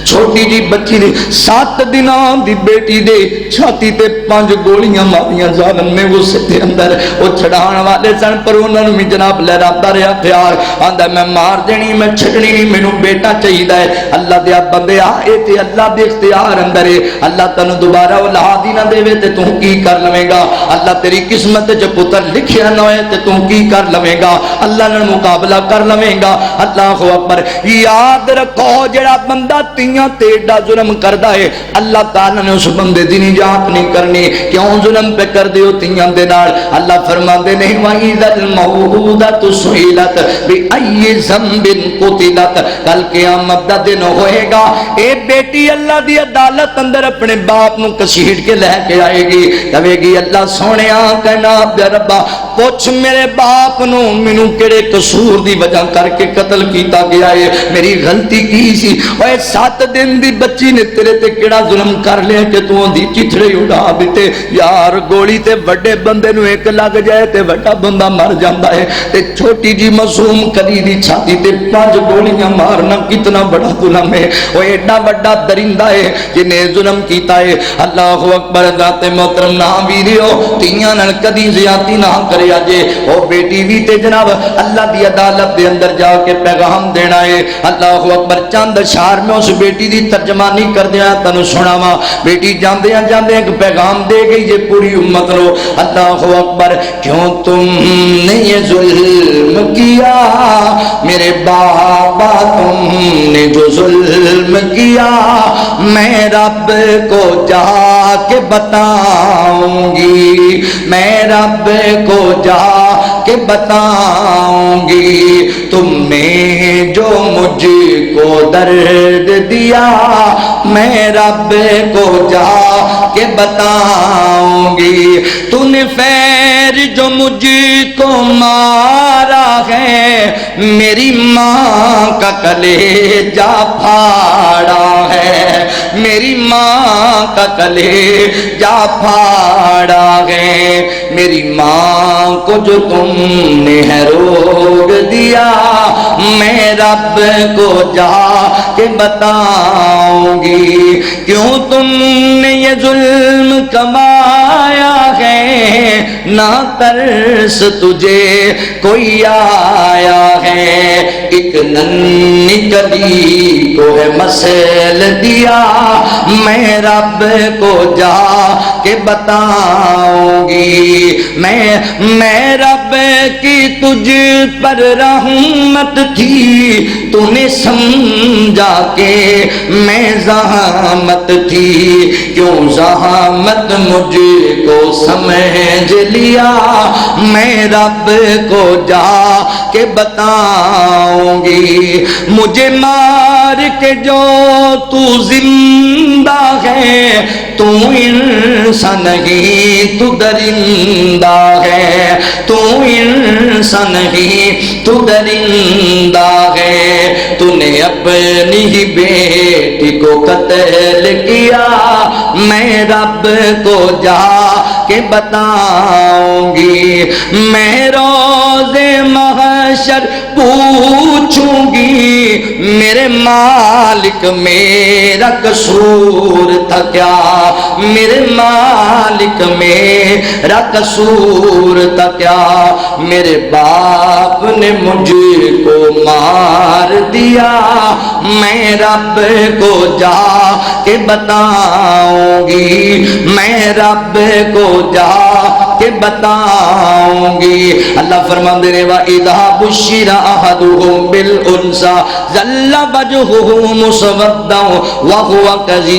چھوٹی جی بچی نے 7 دناں دی بیٹی دے چھاتی تے 5 گولیاں ماریاں. ظالم نے اس دے اندر وہ چھڑان والے سن پر انہوں نے جناب لہراتا رہا پیار، آندا میں مار دینی، میں چھڑنی نہیں، مینوں بیٹا چاہیے ہے. اللہ دیا بندیا اے تے اللہ دے اختیار اندر ہے. اللہ تینوں دوبارہ اولاد ہی نہ دے تے تو کی کر لویں گا؟ اللہ تیری قسمت وچ پتر لکھیا نہ ہوئے تے تو کی کر لویں گا؟ اللہ نال مقابلہ کر لویں گا. اللہ اکبر. یاد رکھو جڑا بندہ تیاں تے ایڈا ظلم کردا ہے اللہ تعالیٰ نے اس بندے دی نجات نہیں کرنی. کیوں ظلم پہ کر دیو تیاں دے نال؟ اللہ فرماندے نہیں وَإِذَا الْمَوْءُودَةُ سُئِلَتْ بِأَيِّ ذَنبٍ قُتِلَتْ. کل قیامت دا دن ہوئے گا، اے بیٹی اللہ دی عدالت اندر اپنے باپ نو کسیٹ کے لے کے آئے گی، کہے گی اللہ سونیا کہنا ربا پوچھ میرے باپ نو مینوں کیڑے قصور دی وجہ کر کے قتل کیتا گیا ہے، میری غلطی کی سی؟ اوے 7 دن دی بچی نے تیرے تے کیڑا ظلم کر لیا کہ تو دی چتھڑے اڑا دیتے؟ یار گولی تے بڑے بندے نو ایک لگ جائے تے بڑا بندہ مر جاندا ہے، تے چھوٹی جی معصوم کلی دی چھاتی تے 5 گولیاں مارنا کتنا بڑا ظلم ہے. وہ ایڈا بڑا درندہ ہے جن نے ظلم کیتا ہے. اللہ اکبر. ذات محترم نہ ویریو تیاں نال کدی زیادتی نہ کریا جے. او بیٹی بھی تے جناب اللہ دی عدالت دے اندر جا کے پیغام دینا ہے. اللہ اکبر. چند اشعار میں اس بیٹی دی ترجمانی کر دیا تنو سناواں. بیٹی جاندیاں جاندیاں ایک پیغام دے گئی جے پوری امت نو. اللہ اکبر. کیوں تم نے یہ ظلم کیا میرے بابا، تم نے جو ظلم کیا میں رب کو جا کے بتاؤں گی، میں رب کو جا کے بتاؤں گی. تم نے جو مجھ کو درد دیا میں رب کو جا کے بتاؤں گی. تو نے فیر جو مجھ کو مارا ہے میری ماں کا کلیجہ پھاڑا ہے، میری ماں کا کلیجہ پھاڑا ہے. میری ماں کو جو تم نے ہے روگ دیا میں رب کو جا کے بتاؤں گی. کیوں تم نے یہ ظلم کمایا ہے نہ ترس تجھے کوئی آیا ہے. ایک ننھی کلی کو ہے مسل دیا میں رب کو جا کے بتاؤں گی. میں رب کی تجھ پر رحمت تھی تو نے سمجھا کہ میں زحمت تھی. کیوں زحمت مجھ کو سمجھ لیا میں رب کو جا کے بتاؤں گی. مجھے مار کے جو تو زندہ ہے تو انسان نہیں تو درندہ ہے، تو انسان نہیں تو درندہ ہے. تو نے اپنی ہی بیٹی کو قتل کیا میں رب کو جا کے بتاؤں گی. میں روز محشر پوچھوں گی میرے مالک میرا قصور تھا کیا، میرے مالک میرا قصور تھا کیا، میرے باپ نے مجھے کو مار دیا، میں رب کو جا کے بتاؤں گی، میں رب کو جا کے بتاؤں گی۔ اللہ فرماندے نے وَإِذَا بُشِّرَ أَحَدُهُم بِالْأُنثىٰ ظَلَّ وَجْهُهُ مُسْوَدًّا وَهُوَ كَظِيمٌ۔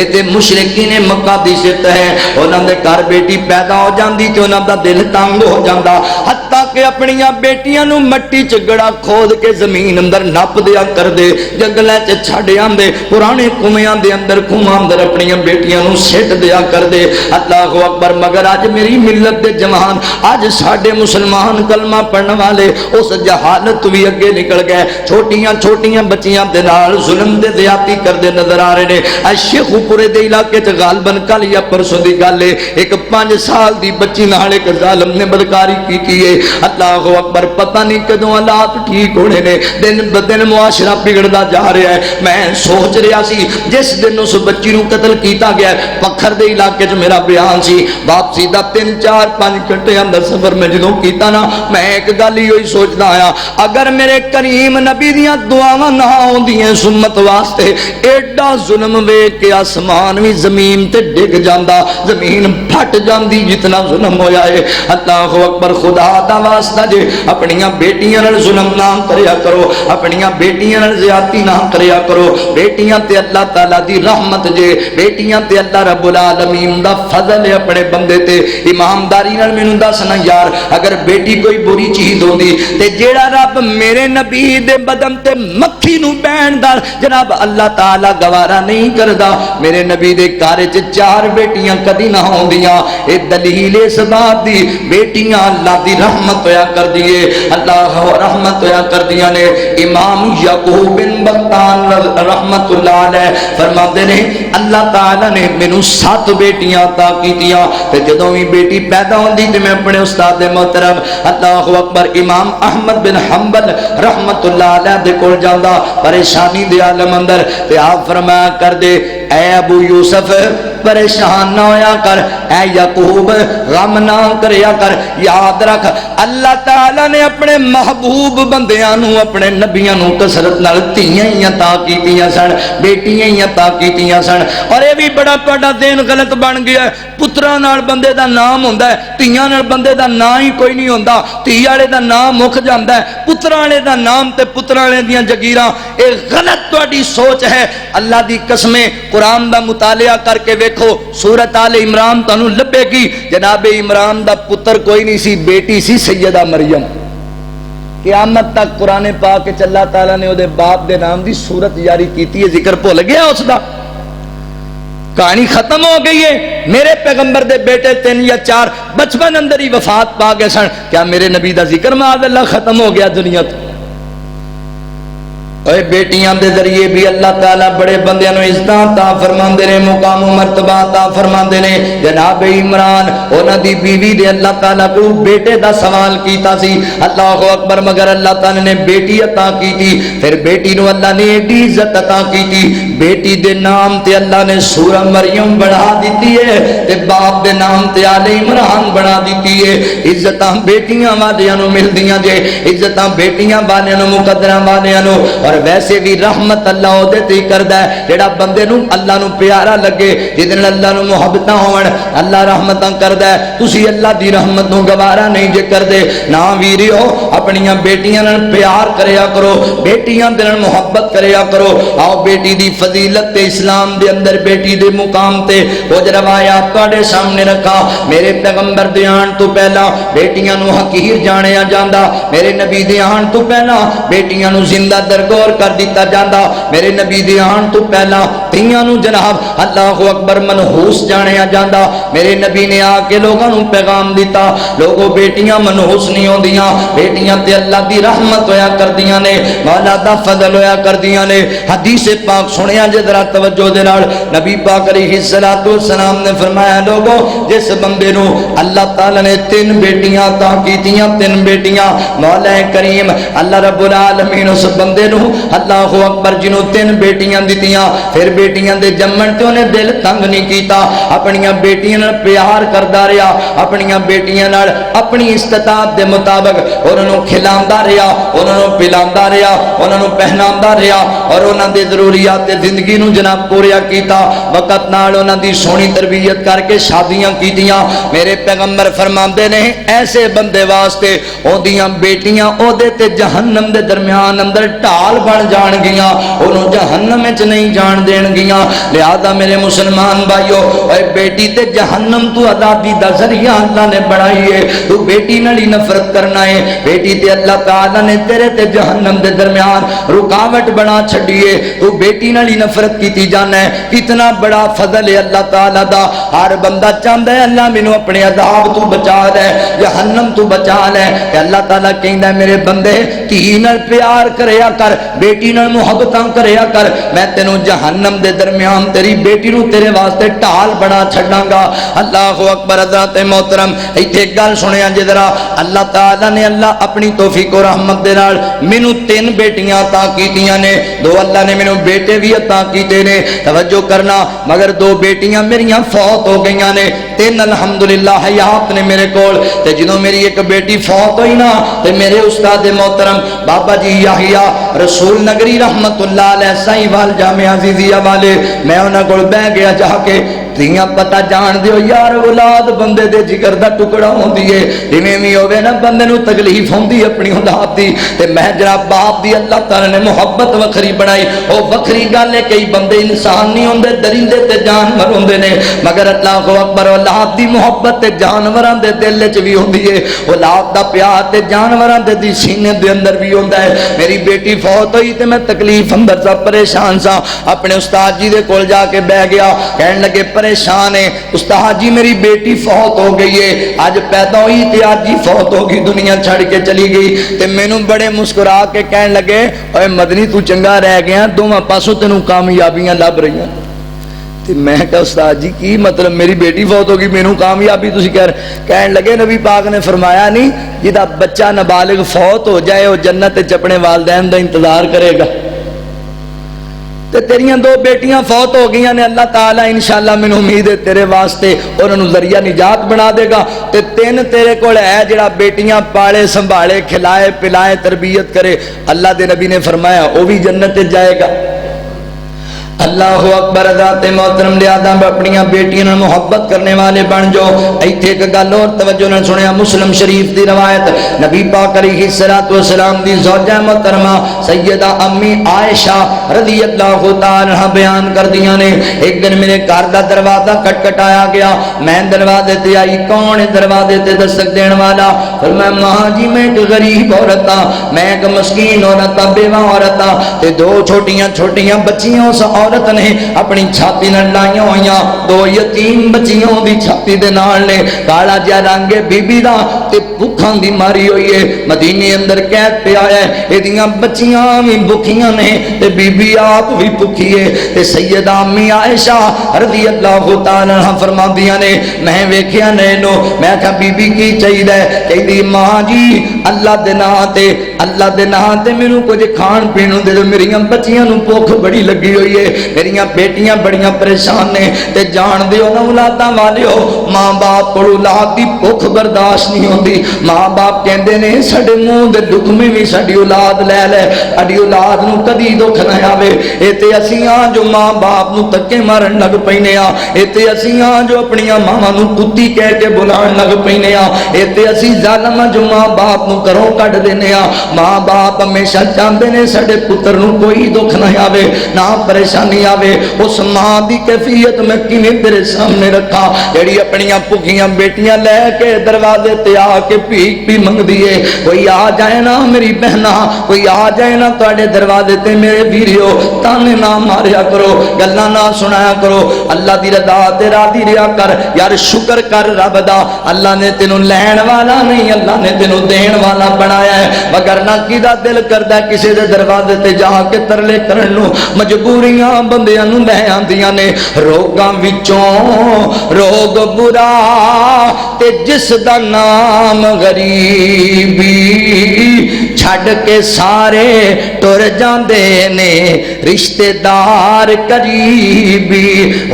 اتے مشرکین مکہ دی صفت ہے، انہاں دے گھر بیٹی پیدا ہو جاندی تے انہاں دا دل تنگ ہو جاندا، حتیٰ کہ اپنیاں بیٹیاں نو مٹی چ گڑا کھود کے زمین اندر نپ دیا کر دے، جنگلاں چ چھڈ آندے، پرانے کنویاں دے اندر کنواں اندر اپنیاں بیٹیاں نو سٹ دیا کر دے۔ اللہ اکبر۔ مگر اج میری ملت دے جوان، اج ساڈے مسلمان کلمہ پڑھن والے اس جہالت بھی اگے نکل گئے، چھوٹیاں چھوٹیاں بچیاں دے نال ظلم دے زیادتی کردے نظر آ رہے نے۔ شیخ پورے دے علاقے چ غالباً کل یا پرسوں دی گل ہے، ایک 5 سال دی بچی نال ایک ظالم نے بدکاری کی ہے۔ اللہ اکبر۔ پتہ نہیں کدوں حالات ٹھیک ہونے نے، دن بدن معاشرہ بگڑدا جا رہا ہے۔ میں سوچ رہا سی جس دن اس بچی نو قتل کیتا گیا پکھر دے علاقے چ میرا بیان سی، واپسی دا 3 4 5 گھنٹے اندر سفر میں جدوں کیتا نا، میں ایک گل ہی ہوئی سوچدا آیا، اگر میرے کریم نبی دیاں دعاواں نہ ہوندیاں اس امت واسطے، ایڈا ظلم ویکھ کے آسمان بھی زمین تے ڈگ جاندا، زمین پھٹ جاندی جتنا ظلم ہویا ہے۔ اللہ اکبر۔ خدا دا واسطہ جے اپنیاں بیٹیاں نال ظلم نہ کریا کرو، اپنیاں بیٹیاں نال زیادتی نہ کریا کرو۔ بیٹیاں تے اللہ تعالی دی رحمت جے، بیٹیاں تے اللہ رب العالمین دا فضل ہے اپنے بندے تے۔ ایمانداری نال مینوں دسنا یار، اگر بیٹی کوئی بری چیز ہوندی تے جیڑا رب میرے نبی دے بدن تے مکھی نو بہن دا جناب اللہ تعالی گوارا نہیں کردا، میرے نبی دے گھر وچ 4 بیٹیاں کدی نہ ہوندیاں۔ اے دلیل اس بات دی بیٹیاں اللہ دی رحمت ہویا کر دیے، اللہ رحمت ہویا کر دیا نے۔ امام یعقوب بن بختان رحمت اللہ علیہ فرماتے نے اللہ تعالی نے مینوں 7 بیٹیاں عطا کیتیاں، تے جدوں بھی بیٹی پیدا ہوندی تے میں اپنے استاد محترم اللہ اکبر امام احمد بن حنبل رحمت اللہ علیہ دے کول جاندا پریشانی دے عالم اندر، تے آپ فرمایا کر دے اے ابو یوسف پریشان نہ ہویا کر، اے یعقوب غم نہ کریا کر، یاد رکھ اللہ تعالی نے اپنے محبوب بندیاں نو اپنے نبیاں نو کثرت نال تیاں ہی عطا کیتیاں سن، بیٹیاں ہی عطا کیتیاں سن۔ اور یہ بھی بڑا تہاڈا دین غلط بن گیا ہے، پتراں نال بندے دا نام ہوندا ہے، تیاں نال بندے دا نام ہی کوئی نہیں ہوندا، تی والے دا نام مک جاندا ہے، پتراں والے دا نام تے پتراں والے دیاں جگیراں، اے غلط تہاڈی سوچ ہے۔ اللہ دی قسمیں قرآن دا مطالعہ کر کے ویکھو، سورۃ آل عمران تانوں لبے گی، جناب عمران دا پتر کوئی نہیں سی، بیٹی سی سیدہ مریم۔ قیامت تک قرآن پاک وچ اللہ تعالیٰ نے وہ باپ دے نام دی سورت جاری کیتی ہے، ذکر بھول گیا اس دا، کہانی ختم ہو گئی ہے۔ میرے پیغمبر دے بیٹے 3 یا 4 بچپن اندر ہی وفات پا گئے سن، کیا میرے نبی دا ذکر معاذ اللہ ختم ہو گیا دنیا تو؟ اے بیٹیاں دے ذریعے بھی اللہ تعالیٰ بڑے بندیاں نو عزت عطا فرماندے نے، مقام و مرتبہ عطا فرماندے نے۔ جناب عمران انہاں دی بیوی دے اللہ تعالیٰ کو بیٹے دا سوال کیتا سی، اللہ اکبر، مگر اللہ تعالیٰ نے بیٹی عطا کیتی، پھر بیٹی نو اللہ نے ایڈی عزت عطا کیتی، بیٹی دے نام تے اللہ نے سورہ مریم بڑھا دیتی ہے تے باپ دے نام تے آل عمران بڑھا دیتی ہے۔ عزتاں بیٹیاں والیاں نو ملدیاں جے، عزتاں بیٹیاں والیاں نو مقدراں والیاں نو۔ اور ویسے بھی رحمت اللہ دے تے کردا ہے جڑا بندے نو اللہ نو پیارا لگے، جدن اللہ نو محبتاں ہون اللہ رحمتاں کردا ہے۔ تسی اللہ دی رحمت نو گوارا نہیں جے کردے، نا ویریو اپنیاں بیٹیاں نال پیار کریا کرو، بیٹیاں دے نال محبت کریا کرو۔ آؤ بیٹی دی فضیلت تے اسلام دے اندر بیٹی دے مقام تے کچھ روایات تواڈے سامنے رکھا۔ میرے پیغمبر دے آن تو پہلا بیٹیاں نو حقیر جانیا جاندا، میرے نبی دے آن تو پہلا بیٹیاں نو زندہ درگو غور کر دیتا جاندہ. میرے نبی دی آن تو پہلا تیاں نو جناب اللہ اکبر منحوس جانیا جاندہ. میرے نبی نے آ کے لوگوں نو پیغام دیتا لوگوں بیٹیاں منحوس نہیں ہوندیاں, بیٹیاں تے اللہ دی رحمت ہویا کر دیاں نے, مولا دا فضل ہویا کر دیاں نے. حدیث پاک سنیا جے ذرا توجہ دے نال نبی پاک علیہ الصلوۃ والسلام نے فرمایا لوگوں جس بندے نو اللہ تعالی نے 3 بیٹیاں عطا کیتیاں, 3 بیٹیاں مولا کریم اللہ رب العالمین اس بندے نو اللہ اکبر جنوں 3 بیٹیاں دتیاں, پھر بیٹیاں دے جمن تے انہیں دل تنگ نہیں کیتا, اپنی بیٹیاں نال پیار کردا رہیا, اپنی بیٹیاں نال اپنی استطاعت دے مطابق انہاں نوں کھلاندا رہیا, انہاں نوں پلاندا رہیا, انہاں نوں پہناندا رہیا اور انہاں دے ضروریات زندگی نوں جناب پوریا کیتا. وقت نال انہاں دی سونی تربیت کر کے شادیاں کیتیاں. میرے پیغمبر فرماندے نے ایسے بندے واسطے اودیاں بیٹیاں اودے تے جہنم دے درمیان اندر ٹال بن جان گیاں, انہوں جہنم وچ نہیں جان دین گیاں. لہذا میرے مسلمان بھائیو اے بیٹی تے جہنم تو آزادی دا ذریعہ اللہ نے بنائی ہے, تو بیٹی نال ہی نفرت کرنا ہے. بیٹی تے اللہ تعالی نے تیرے تے جہنم دے درمیان رکاوٹ بنا چھڈیے, تو بیٹی نال ہی نفرت کیتی جانا ہے. کتنا بڑا فضل ہے اللہ تعالی دا. ہر بندہ چاہندا ہے اللہ مینوں اپنے عذاب تو بچا لے, جہنم تو بچا لے. کہ اللہ تعالیٰ کہندا ہے میرے بندے دھی نال پیار کریا کر, بیٹی نال محبتاں کریا کر, میں تینوں جہنم دے درمیان تیری بیٹی نو تیرے واسطے ٹال بنا چھڈاں گا. اللہ اکبر. حضرات محترم ایتھے گل سنیا جے ذرا, اللہ تعالیٰ نے اللہ اپنی توفیق و رحمت دے نال مینوں 3 بیٹیاں عطا کیتیاں نے, 2 اللہ نے مینوں بیٹے بھی عطا کیتے نے. توجہ کرنا, مگر 2 بیٹیاں میریاں فوت ہو گئیاں نے, 3 الحمدللہ حیات نے میرے کول. تے جدوں میری ایک بیٹی فوت ہوئی نا تے میرے استاد محترم بابا جی یحییٰ رسول نگری رحمت اللہ علیہ سائیں وال جامعہ عزیزیہ والے, میں انہاں کول بیٹھ گیا جا کے. تیاں پتہ جان دیو یار اولاد بندے دے جگر دا ٹکڑا ہوندی ہے, ایویں وی ہوے نا بندے نو تکلیف ہوندی اپنی اولاد دی. تے میں جناب باپ دی اللہ تعالی نے محبت وکھری بنائی. او وکھری گل ہے کئی بندے انسان نہیں ہوندے, درندے تے جانور ہوندے نے, مگر اللہ اکبر اولاد دی محبت تے جانوراں دے دل وچ وی ہوندی ہے, اولاد دا پیار تے جانوراں دے سینے دے اندر بھی ہوندا ہے. میری بیٹی فوت ہوئی تے میں تکلیف اندر سا پریشان سا, اپنے استاد جی دے کول جا کے بیٹھ گیا. کہن لگے پریشان ہے استاد جی میری بیٹی فوت ہو گئی ہے, اج پیدا ہوئی تے اج ہی فوت ہو گئی, دنیا چھڑ کے چلی گئی. تے مینوں بڑے مسکرا کے کہن لگے اوے مدنی تو چنگا رہ گیا, دوواں پاسوں تینوں کامیابیاں لب رہیاں. میں کہا استاد جی کی مطلب میری بیٹی فوت ہوگی مینوں کامیابی تسی کہن لگے نبی پاک نے فرمایا نہیں جدا بچہ نابالغ فوت ہو جائے وہ جنت وچ اپنے والدین دا انتظار کرے گا. تے تیریاں 2 بیٹیاں فوت ہو گئیاں نے, اللہ تعالیٰ انشاءاللہ مینوں امید ہے تیرے واسطے انہاں نوں ذریعہ نجات بنا دے گا. تے 3 تیرے کول ہے جڑا بیٹیاں پالے سنبھالے کھلائے پلائے تربیت کرے, اللہ دے نبی نے فرمایا وہ بھی جنت وچ جائے گا. اللہ اکبر. ذات محترم لہذا اپنی بیٹیاں نال محبت کرنے والے بن جاؤ. ایتھے ایک گل اور توجہ نال سنیا, مسلم شریف دی روایت نبی پاک علیہ الصلوۃ والسلام دی زوجہ محترمہ سیدہ امی عائشہ رضی اللہ تعالی عنہا بیان کردیاں نے, ایک دن میرے گھر دا دروازہ کٹکھٹایا گیا, میں دروازے تے آئی, کون ہے دروازے تے دستک دین والا؟ فرمایا ماں جی میں ایک غریب عورت ہاں, میں ایک مسکین عورت ہاں, بیوہ عورت ہاں, تے 2 چھوٹیاں چھوٹیاں بچیاں اس عورت نے اپنی چھاتی نال لائیاں ہوئیاں, 2 یتیم بچیاں دی چھاتی دے نال نے, کالا جا رنگ بی بی دا تے بھکھاں دی ماری ہوئی ہے, مدینے اندر قید پہ آیا ہے, ایدیاں بچیاں بھی بھکھیاں نے تے بی بی آپ بھی بھکھی ہے. تے سیدہ امی عائشہ رضی اللہ تعالی عنہا فرماندیاں نے میں ویکھیا نینو, میں کہا بی بی کی چاہیے؟ کہندی ماں جی اللہ دے نام تے مینوں کچھ کھان پین نوں دے دو, میریاں بچیاں نوں بھوک بڑی لگی ہوئی ہے, میریاں بیٹیاں بڑیاں پریشان نے. تے جان دیو نا اولاداں والیو, ماں باپ کو اولاد دی بھوک برداشت نہیں ہوندی. ماں باپ کہندے نے ساڈے منہ دے دکھ میں بھی ساڈی اولاد لے لے, ساڈی اولاد نوں کدی دکھ نہ آوے. اے تے اسی ہاں جو ماں باپ نوں تکے مارن لگ پینے آ, اے تے اسی ہاں جو اپنی ماواں نوں کتی کہہ کے بلان لگ پینے آ, اے تے اسی ظالم جو ماں باپ نوں گھروں کڈ دینے آ. ماں باپ ہمیشہ چاہندے نے ساڈے پتر نوں کوئی دکھ نہ آوے, نہ پریشان پریشانی آوے اس ماں دی کیفیت میں کیویں تیرے سامنے رکھا جڑی اپنیاں بھکیاں بیٹیاں لے کے دروازے تے آ کے بھیک بھی منگ دیے کوئی آ جائے نا میری بہنا کوئی آ جائے نا تواڈے دروازے تے میرے ویریو تانے نہ ماریا کرو گلاں نہ سنایا کرو اللہ دی رضا تے راضی رہیا کر یار شکر کر رب دا اللہ نے تینوں لین والا نہیں اللہ نے تینوں دین والا بنایا ہے وگرنہ کیدا دل کردا کسی دے دروازے تے جا کے ترلے کرن نو مجبوریاں بندیاں نوں لے آندیاں نے روگاں وچوں روگ برا تے جس دا نام غریبی چھڈ کے سارے ٹر جاندے نے رشتے دار قریبی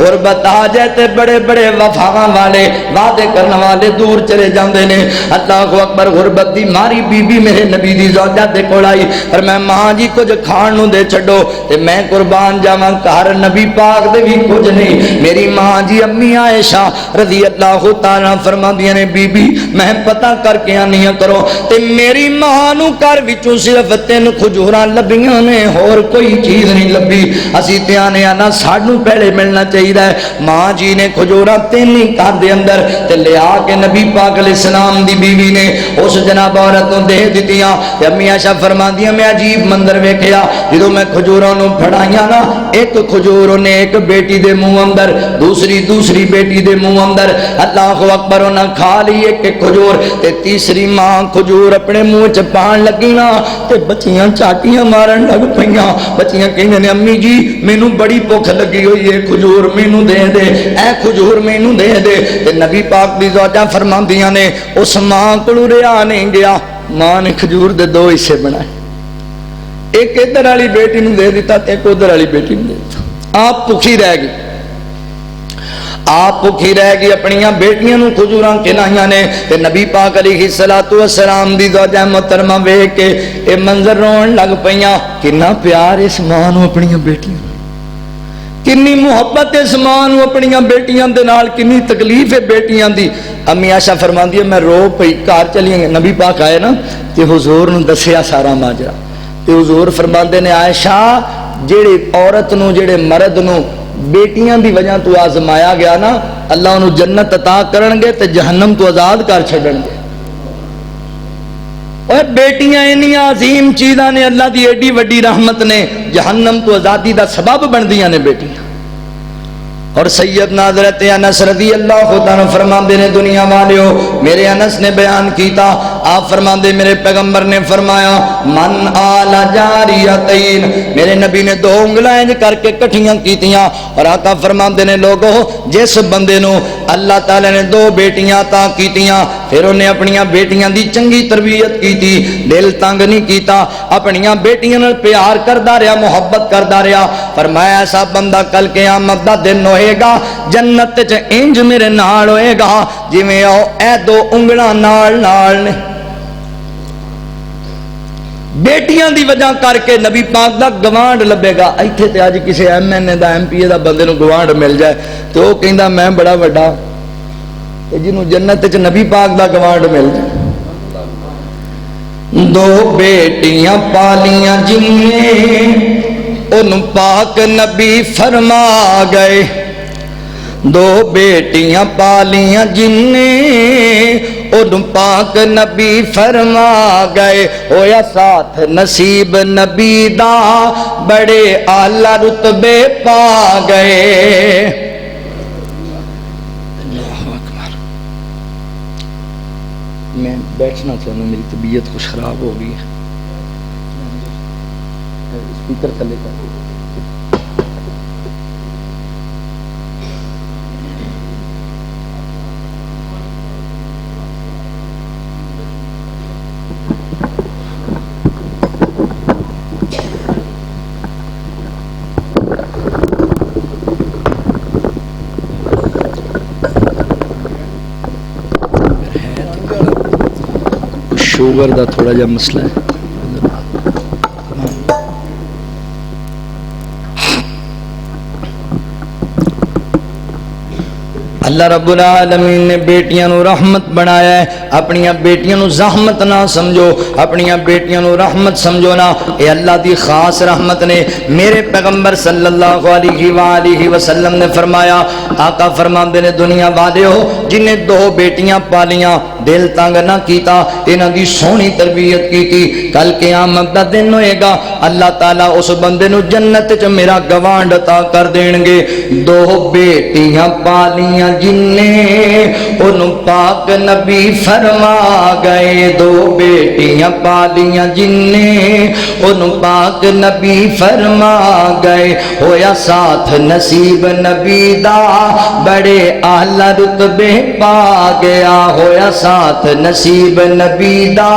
اور بتا جائے تے بڑے بڑے وفاواں والے وعدے کرنے والے دور چلے جاندے نے اللہ اکبر غربت دی ماری بی بی میرے نبی دی زوجہ دے کول آئی پر میں ماں جی کچھ کھان نو دے چھڈو تے میں قربان جاواں گھر نبی پاک دے بھی کچھ نہیں میری ماں جی امی عائشہ رضی اللہ تعالی فرماندیاں نے بی بی میں پتہ کر کے آنی کرو تے میری ماں نو گھر وچوں صرف 3 کھجوراں لبیاں نے اور کوئی چیز نہیں لبی اسی تے آنے آنا سانوں پہلے ملنا چاہیے ماں جی نے کھجوراں 3 ہی گھر دے اندر تے لے آ کے نبی پاک علیہ السلام دی بیوی نے اس جناب عورت نوں دے دتیاں تے امی عائشہ فرماندیاں میں عجیب منظر ویکھیا جدوں میں کھجوراں نوں پھڑائیاں نا ایک کھجور نے ایک بیٹی دے منہ اندر دوسری بیٹی دے منہ اندر اللہ اکبر انہاں کھا لی ایک کھجور تے تیسری ماں کھجور اپنے منہ چ پان لگی نا تے بچیاں چاٹیاں مارن لگ پیاں بچیاں کہندے نے امی جی مینوں بڑی بھوک لگی ہوئی ہے کھجور مینوں دے دے اے کھجور مینوں دے دے تے نبی پاک دی زوجہ فرماندیاں نے اس ماں کولوں رہا نہیں گیا ماں نے کھجور دے 2 حصے بنائے ایک ادھر والی بیٹی نوں دے دیتا تے ایک ادھر والی بیٹی نوں دے دیتا آپ بھوکی رہ گئی آپ بھوکی رہ گئی اپنیاں بیٹیاں نوں کھجوراں کھلائیاں نے تے نبی پاک علیہ الصلوۃ والسلام دی زوجہ محترمہ ویکھ کے اے منظر رون لگ پیاں کنا پیار اس ماں نوں اپنیاں بیٹیاں کنی محبت اس ماں نوں اپنیاں بیٹیاں دے نال کنی تکلیف ہے بیٹیاں دی امی عائشہ فرماندی ہے میں رو پئی گھر چلی گئی نبی پاک آئے نا تے حضور نوں دسیا سارا ماجرا تے حضور فرماندے نے عائشہ جڑے عورت نوں جڑے مرد نوں بیٹیاں دی وجہ تو آزمایا گیا نا اللہ انہوں جنت عطا کرن گے تے جہنم تو آزاد کر چھڈن گے اور بیٹیاں انیاں عظیم چیزاں نے اللہ دی ایڈی وڈی رحمت نے جہنم تو آزادی دا سبب بندیاں نے بیٹیاں اور سیدنا حضرت انس رضی اللہ تعالیٰ فرماندے نے دنیا والیو میرے انس نے بیان کیتا آپ فرماندے میرے پیغمبر نے فرمایا من آل جاریتین میرے نبی نے 2 انگلیاں انج کر کے کٹھیاں کیتیاں اور آقا فرماندے نے لوگو جس بندے نو اللہ تعالیٰ نے 2 بیٹیاں عطا کیتیاں پھر انہیں اپنیاں بیٹیاں دی چنگی تربیت کیتی دل تنگ نہیں کیتا اپنیاں بیٹیاں نال پیار کردا رہیا محبت کردا رہیا فرمایا ایسا بندہ کل قیامت دا دن ہوئے گا جنت چ انج میرے نال ہوئے گا جویں اے 2 انگلاں نال نے بیٹیاں دی وجہ کر کے نبی پاک دا گوانڈ لبے گا ایتھے تے اج کسے ایم این اے دا ایم پی اے دا بندے نوں گوانڈ مل جائے تے او کہندا میں بڑا وڈا تے جنوں جنت وچ نبی پاک دا گوانڈ مل جائے 2 بیٹیاں پالیاں جن نے ان پاک نبی فرما گئے 2 بیٹیاں پالیاں جن نے ان پاک نبی فرما گئے ہویا ساتھ نصیب نبی دا بڑے اعلی رتبے پا گئے اللہ اکبر میں بیٹھنا چاہوں میری طبیعت کچھ خراب ہو گئی ہے اسپیکر تھلے کر شوگر دا تھوڑا جا مسئلہ ہے اللہ رب العالمین نے بیٹیاں نو رحمت بنایا ہے. اپنی بیٹیاں نو زحمت نہ سمجھو, اپنی بیٹیاں نو رحمت سمجھو نا. اے اللہ دی خاص رحمت نے. میرے پیغمبر صلی اللہ علیہ وآلہ وسلم نے فرمایا, آقا فرماندے نے دنیا والے ہو جنہیں 2 بیٹیاں پالیاں دل تنگ نہ کیتا, انہاں دی سونی تربیت کیتی, کل قیامت دا دن ہوئے گا اللہ تعالیٰ اس بندے نو جنت چ میرا گوانڈ عطا کر دین گے. 2 بیٹیاں پالیاں جنہیں انہوں پاک نبی فرما گئے, 2 بیٹیاں پالیاں جنہیں انہوں پاک نبی فرما گئے. ہویا ساتھ نصیب نبی دا بڑے اعلی رتبے پا گیا, ہویا ساتھ نصیب نبی دا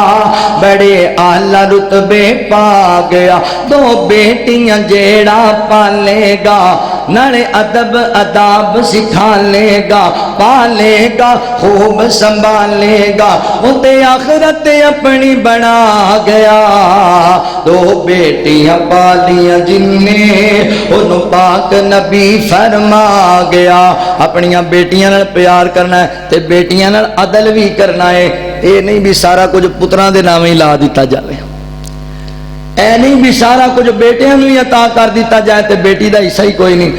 بڑے اعلی رتبے پا گیا. 2 بیٹیاں جیڑا پالے گا نڑے ادب اداب سکھا لے گا, پالے گا خوب سنبھالے گا, اتے آخرت اپنی بنا گیا. 2 بیٹیاں پالیاں جنہیں انہوں پاک نبی فرما گیا. اپنی بیٹیاں نال پیار کرنا ہے تے بیٹیاں نال عدل بھی کرنا ہے. اے نہیں بھی سارا کچھ پتراں دے نام ہی لا دیتا جاوے, اے نہیں بھی سارا کچھ بیٹیاں نوں ہی عطا کر دیتا جائے تے بیٹی دا حصہ ہی کوئی نہیں.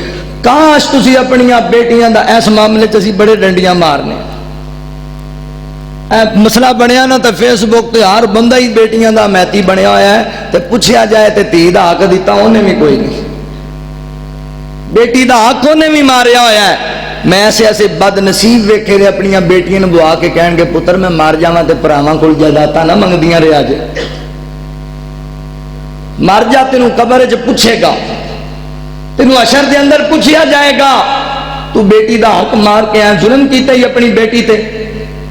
کاش تسی اپنی بیٹیاں دا اس معاملے چ اسی بڑے ڈنڈیاں مارنے. مسئلہ بنیا نا تو فیس بک تے ہر بندہ ہی بیٹیاں دا میتی بنیا ہوا ہے, تے پوچھیا جائے تے دھی دا حق دیتا انہیں بھی کوئی نہیں, بیٹی دا حق انہیں بھی ماریا ہوا ہے. میں ایسے ایسے بد نصیب ویکھے نے اپنی بیٹیاں نوں بوا کے کہن گے پتر میں مار جاواں تے بھراواں کول جائیداداں نہ منگدیاں رہیا جے, مر جا تینوں قبر وچ پوچھے گا, تینوں حشر دے اندر پوچھیا جائے گا تو بیٹی دا حق مار کے ظلم کیتا ہی اپنی بیٹی تے.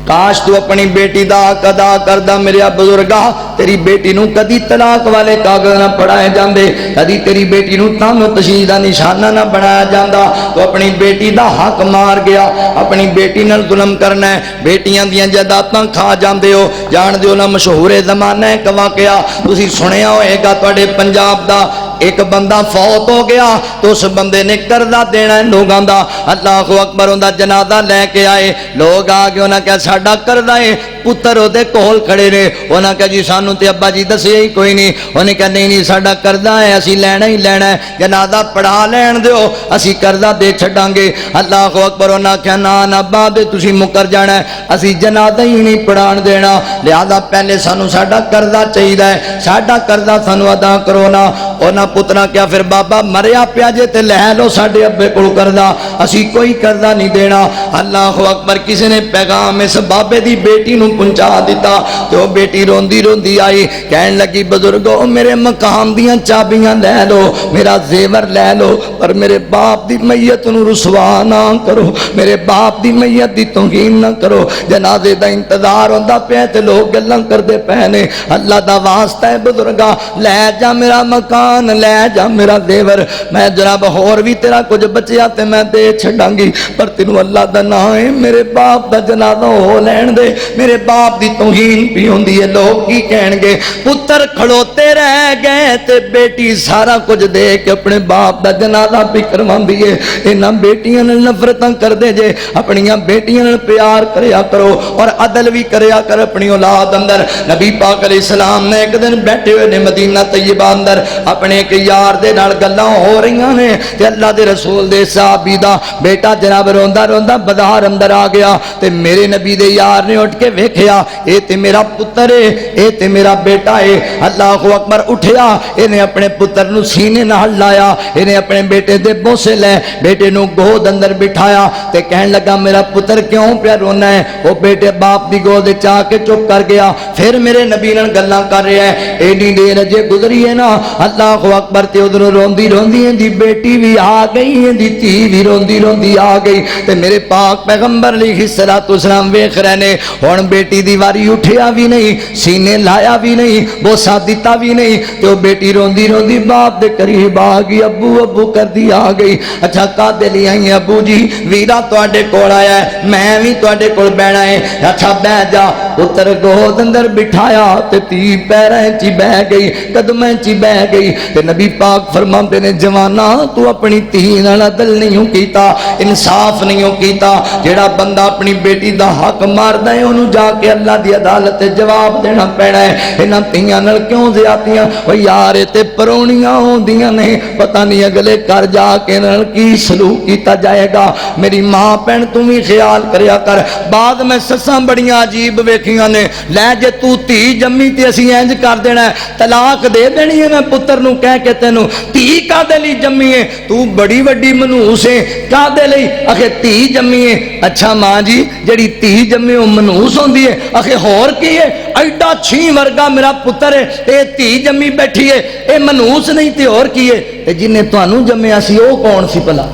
کاش تو اپنی بیٹی دا حق ادا کردا میرے بزرگا, تیری بیٹی نو کدی طلاق والے کاغذ نہ پڑھائے جاندے, کدی تیری بیٹی نو تن و تشیع دا نشانہ نہ بنایا جاندا. تو اپنی بیٹی دا حق مار گیا, اپنی بیٹی نال ظلم کرنا ہے, بیٹیاں دیاں جائیداداں کھا جاندے ہو. جان دیو نا مشہور زمانہ ہے واقعہ تسی سنیا ہوئے گا تواڈے پنجاب دا. ایک بندہ فوت ہو گیا تو اس بندے نے قرضہ دینا ہے لوگاں دا. اللہ اکبر, اوندا جنازہ لے کے آئے, لوگ آ کے انہاں کہا ساڈا قرضہ ہے. پتر او دے کول کھڑے نے, انہاں کہا جی سانوں تے ابا جی دسیا ہی کوئی نہیں. انہیں کہا نہیں ساڈا قرضہ ہے, اسی لینا ہی لینا ہے, جنازہ پڑھا لین دیو اسی قرضہ دے چھڈاں گے. اللہ اکبر, انہاں کہا نا ابا دے تسی مکر جانا ہے, اسی جنازہ ہی نہیں پڑھان دینا, لہذا پہلے سانوں ساڈا قرضہ چاہیدا ہے, ساڈا قرضہ سانوں ادا کرو نا. انہاں پترا کیا پھر بابا مریا پیا جے تے لے لو ساڈے ابے کول قرضہ, اسی کوئی قرضہ نہیں دینا. اللہ اکبر, کسی نے پیغام اس بابے دی بیٹی نوں پہنچا دیتا تے او بیٹی روندی روندی آئی, کہن لگی بزرگو میرے مقام دیاں چابیاں لے لو, میرا زیور لے لو, پر میرے باپ دی میت نوں رسوا نہ کرو, میرے باپ دی میت دی توہین نہ کرو. جنازے دا انتظار ہوندا پیا تے لوگ گلاں کردے پے نے. اللہ دا واسطہ ہے بزرگا, لے جا میرا مکان, لے جا میرا زیور, میں جناب ہور بھی تیرا کچھ بچیا تے میں دے چھڈاں گی, پر تینوں اللہ دا نام ہے میرے باپ دا جنازہ ہو لین دے. میرے باپ دی توہین بھی ہوندی ہے, لوگ کی کہن گے. پتر کھڑوتے رہ گئے تے بیٹی سارا کچھ دے کے اپنے باپ دا جنازہ بھی کرواندی ہے. انہاں بیٹیاں نال نفرتاں کر دے جے, اپنیاں بیٹیاں نال پیار کریا کرو اور عدل بھی کریا کر اپنی اولاد اندر. نبی پاک علیہ السلام نے ایک دن بیٹھے ہوئے نے مدینہ طیبہ اندر, اپنے ایک یار دے نال گلاں ہو رہیاں نے تے اللہ دے رسول دے صحابی دا بیٹا جناب روندا روندا بازار اندر آ گیا تے میرے نبی دے یار نے اٹھ کے ویکھیا اے تے میرا پتر ہے, اے تے میرا بیٹا ہے. اللہ اکبر, اٹھیا انہیں اپنے پتر نو سینے نال لایا, انہیں اپنے بیٹے دے بوسے لے, بیٹے نو گود اندر بٹھایا تے کہن لگا میرا پتر کیوں پیا رونا ہے. وہ بیٹے باپ دی گود وچ آ کے چپ کر گیا. پھر میرے نبی نال گلاں کر رہا ہے, ایڈی دیر اجے گزری ہے نا. اللہ اکبر, تے ادھر روندی روندی دی بیٹی بھی آ گئی, دی تھی بھی روندی روندی آ گئی. تے میرے پاک پیغمبر علیہ الصلوۃ والسلام ویکھ رہے نے, ہن بیٹی دی واری اٹھیا بھی نہیں, سینے لایا بھی نہیں, بوسا دیتا بھی نہیں, تے وہ بیٹی روندی روندی باپ دے قریب آ گئی, ابو ابو کردی آ گئی. اچھا کادے لئی آئی ابو جی, ویرا تواڈے کول آیا ہے, میں بھی تواڈے کول بیٹھا ہے. اچھا بیٹھ جا, پتر گود اندر بٹھایا تے تی پیراں چ بہ گئی قدماں چ بہ گئی تے نبی پاک فرماندے نے جوانا تو اپنی تی نال عدل نہیں کیتا انصاف نہیں کیتا جیڑا بندہ اپنی بیٹی دا حق ماردا ہے اونوں جا کے اللہ دی عدالت تے جواب دینا پینا ہے انہاں تیاں نال کیوں زیادتیاں او یار تے پرونیاں ہوندیاں نے پتہ نہیں اگلے گھر جا کے نال کی سلوک کیتا جائے گا میری ماں بہن تم بھی خیال کریا کر بعد میں سساں بڑیاں عجیب ویکھیاں نے لے جے تو تی جمی تے اسی انج کر دینا طلاق دے دینی ہے میں پتر نو کہہ کے تینوں تی کادے لئی جمی ہے تو بڑی وڈی منوس ہے کادے لئی اکھے تی جمی ہے اچھا ماں جی جڑی تی جمی او منوس ہوندی ہے اکھے ہور کی ہے ایڈا چھی ورگا میرا پتر ہے تے تی جمی بیٹھی ہے اے منوس نہیں تے اور کی ہے تے جنہیں تانوں جمیا سی او کون سی بھلا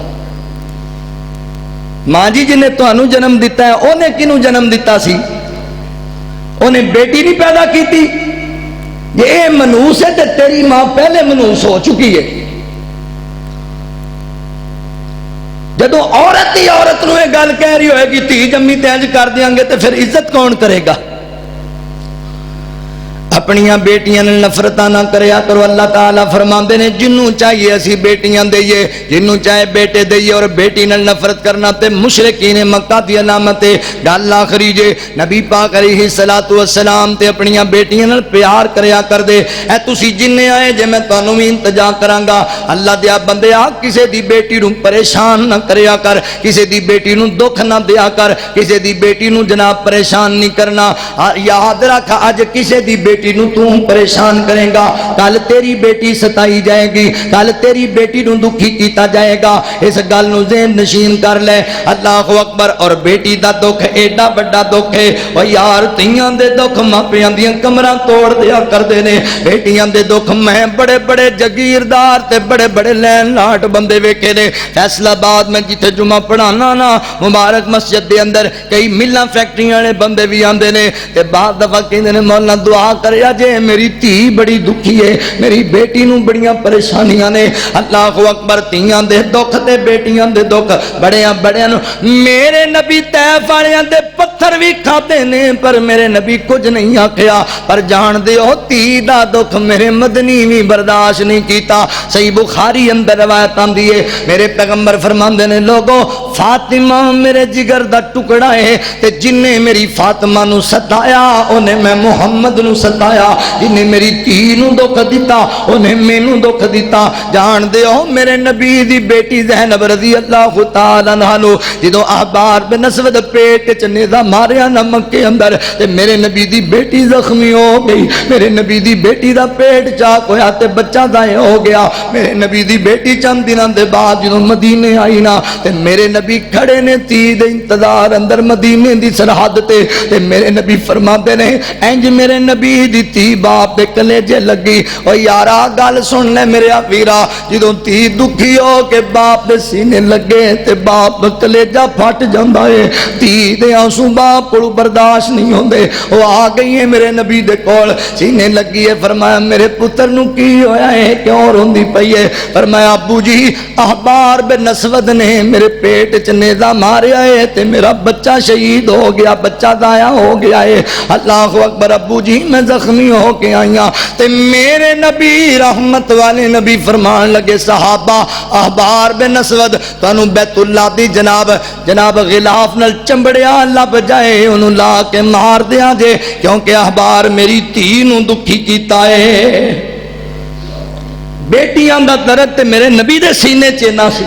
ماں جی جنہیں تانوں جنم دیتا ہے اونے کینوں جنم دیتا سی اونے بیٹی نہیں پیدا کیتی یہ منوس ہے تے تیری ماں پہلے منوس ہو چکی ہے جدو عورت ہی عورت نو یہ گل کہہ رہی ہوئے کہ تی جمی تینج کر دیاں گے تو پھر عزت کون کرے گا اپنیاں بیٹیاں نے نفرتاں نہ کریا کرو اللہ تعالیٰ فرماندے نے جنوں چاہیے اسی بیٹیاں دئیے جنوں چاہے بیٹے دئیے اور بیٹی نے نفرت کرنا تے مشرکین مکہ دی علامت گل آخری جے نبی پاک علیہ السلام تے اپنیاں بیٹیاں نال پیار کریا کر دے اے تسی جننے آئے جے میں تانوں بھی انتجا کراں گا اللہ دیا بندیا کسے دی بیٹی نوں پریشان نہ کریا کر کسے دی بیٹی نوں دکھ نہ دیا کر کسے دی بیٹی نوں جناب پریشان نہیں کرنا یاد رکھ اج کسے دی بیٹی نو تو پریشان کریں گا کل تیری بیٹی ستائی جائے گی کل تیری بیٹی نو دکھی کیتا جائے گا اس گل نو ذہن نشین کر لے اللہ اکبر اور بیٹی دا دکھ ایڈا بڑا دکھ ہے او یار تیاں دے دکھ ماپیاں دیاں کمراں توڑ دیا کردے نے بیٹیاں دے دکھ میں بڑے بڑے جگیردار تے بڑے بڑے لین لاٹ بندے ویکھے نے فیصل آباد میں جتھے جمعہ پڑھانا نا مبارک مسجد دے اندر کئی ملاں فیکٹریاں والے بندے بھی آندے نے تے بعد دفعہ کہندے نے مولانا دعا کر جے میری تی بڑی دکھی ہے میری بیٹی نوں بڑیاں پریشانیاں نے اللہ اکبر تیاں دے دکھ تے بیٹیاں دے دکھ بڑیاں بڑیاں میرے نبی طیف والیاں دے پتھر بھی کھاتے نے پر میرے نبی کچھ نہیں آکھیا پر جان دے او تی دا دکھ میرے مدنی بھی برداشت نہیں کیتا صحیح بخاری اندر روایت آندی ہے میرے پیغمبر فرماندے نے لوگوں فاطمہ میرے جگر دا ٹکڑا ہے تے جن نے میری فاطمہ نو ستایا انہیں میں محمد نو ستایا جنہیں میری تی نو دکھ دیتا انہیں مینوں دکھ دیتا جان دے ہو میرے نبی دی بیٹی زینب رضی اللہ تعالیٰ عنہ جدوں احبار بن اسود پیٹ چ نیزہ ماریا نہ مکے اندر تے میرے نبی دی بیٹی زخمی ہو گئی میرے نبی دی بیٹی دا پیٹ چاک ہویا تے بچہ ضائع ہو گیا میرے نبی دی بیٹی چند دناں دے بعد جدوں مدینے آئی نا تے میرے نبی کھڑے نے تی دے انتظار اندر مدینے دی سرحد تے میرے نبی فرماندے نے انج میرے نبی دی تی باپ دے کلیجے لگی او یارا گل سن لے میرے ویرا جدوں تی دکھی ہو کے باپ دے سینے لگے تے باپ کلیجہ پھٹ جاندا ہے تی دے آنسو باپ کو برداشت نہیں ہوندے او آ گئی ہے میرے نبی دے کول سینے لگی ہے فرمایا میرے پتر نو کی ہویا ہے کیوں روندی پئی ہے فرمایا ابو جی احبار بن اسود نے میرے پیٹ چ نیزہ ماریا ہے تے میرا بچہ شہید ہو گیا بچہ ضائع ہو گیا ہے اللہ اکبر ابو جی میں زخمی ہو کے آئیاں تے میرے نبی رحمت والے نبی فرمان لگے صحابہ احبار بن اسود تانوں بیت اللہ دی جناب غلاف نال چمبڑیا لب جائے انہوں لا کے مار دیا جے کیونکہ احبار میری تی نوں دکھی کیتا ہے بیٹیاں دا درد تے میرے نبی دے سینے چ نہ سی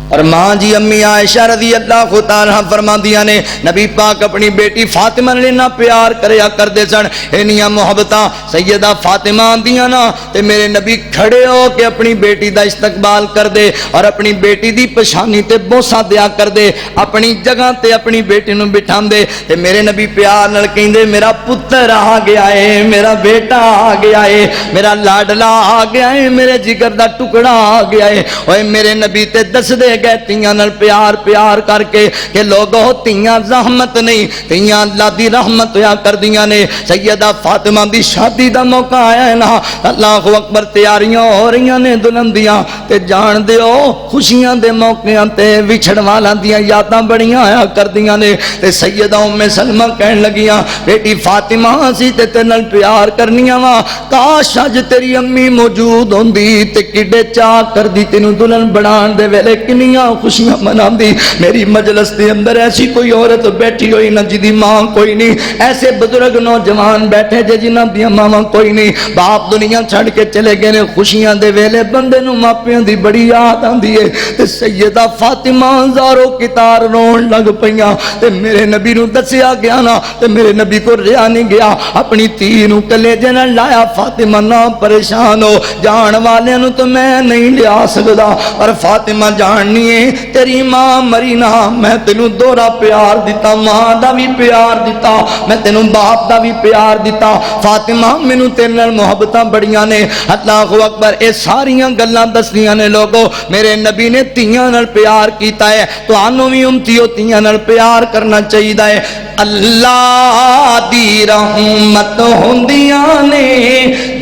اور ماں جی امی عائشہ رضی اللہ تعالیٰ فرماندیاں نے نبی پاک اپنی بیٹی فاطمہ نے نہ پیار کریا کردے سن انیاں محبتاں سیدہ فاطمہ آندیاں نا تے میرے نبی کھڑے ہو کے اپنی بیٹی دا استقبال کر دے اور اپنی بیٹی دی پشانی تے بوسا دیا کر دے اپنی جگہ تے اپنی بیٹی نوں بٹھان دے تے میرے نبی پیار نال کہندے میرا پتر آ گیا ہے میرا بیٹا آ گیا ہے میرا لاڈلا آ گیا ہے میرے جگر دا ٹکڑا آ گیا ہے اوے میرے نبی تے دس دے چلے گئے تیاں نال پیار پیار کر کے کہ لوگوں تیاں زحمت نہیں، تیاں اللہ دی رحمت ہویا کر دیاں نے۔ سیدہ فاطمہ دی شادی دا موقع آیا ہے نا، اللہ اکبر، تیاریاں ہو رہی نے دلہن دیاں، تے جان دیو خوشیاں دے موقعاں تے وچھڑ والاں دیاں یاداں بڑیاں آیا کر دیاں نے۔ تے سیدہ ام سلمہ کہن لگیاں بیٹی فاطمہ اسی تے تے نال پیار کرنیاں وا، کاش اج تیری امی موجود ہوندی تے کڈے چاہ کر دی تینوں دلہن بنان دے ویلے کنیاں خوشیاں مناندی۔ میری مجلس دے اندر ایسی کوئی عورت بیٹھی ہوئی نہ جدی ماں کوئی نہیں، ایسے بزرگ نوجوان بیٹھے جے جنہاں دیاں ماواں کوئی نہیں، باپ دنیا چھڑ کے چلے گئے نے، خوشیاں دے ویلے بندے نوں ماپیاں دی بڑی یاد آندی ہے۔ تے سیدہ فاطمہ زارو کتار رون لگ پیاں، تے میرے نبی نوں دسیا گیا نا، تے میرے نبی کو رہا نہیں گیا، اپنی تھی نوں کلیجے نال لایا، فاطمہ نہ پریشان ہو، جان والے نوں تو میں نہیں لیا سکدا، پر فاطمہ جاننی ہے تیری ماں مری نہ، میں تینوں دورا پیار دیتا، ماں دا بھی پیار دیتا، میں تینوں باپ دا بھی پیار دیتا، فاطمہ مینوں تیرے نال محبتاں بڑیاں نے۔ اللہ اکبر، اے ساریاں گلاں دسدیاں نے لوگوں، میرے نبی نے تیاں نال پیار کیتا ہے، تانوں وی امتیو تیاں نال پیار کرنا چاہیدا ہے۔ اللہ دی رحمت ہوندیاں نے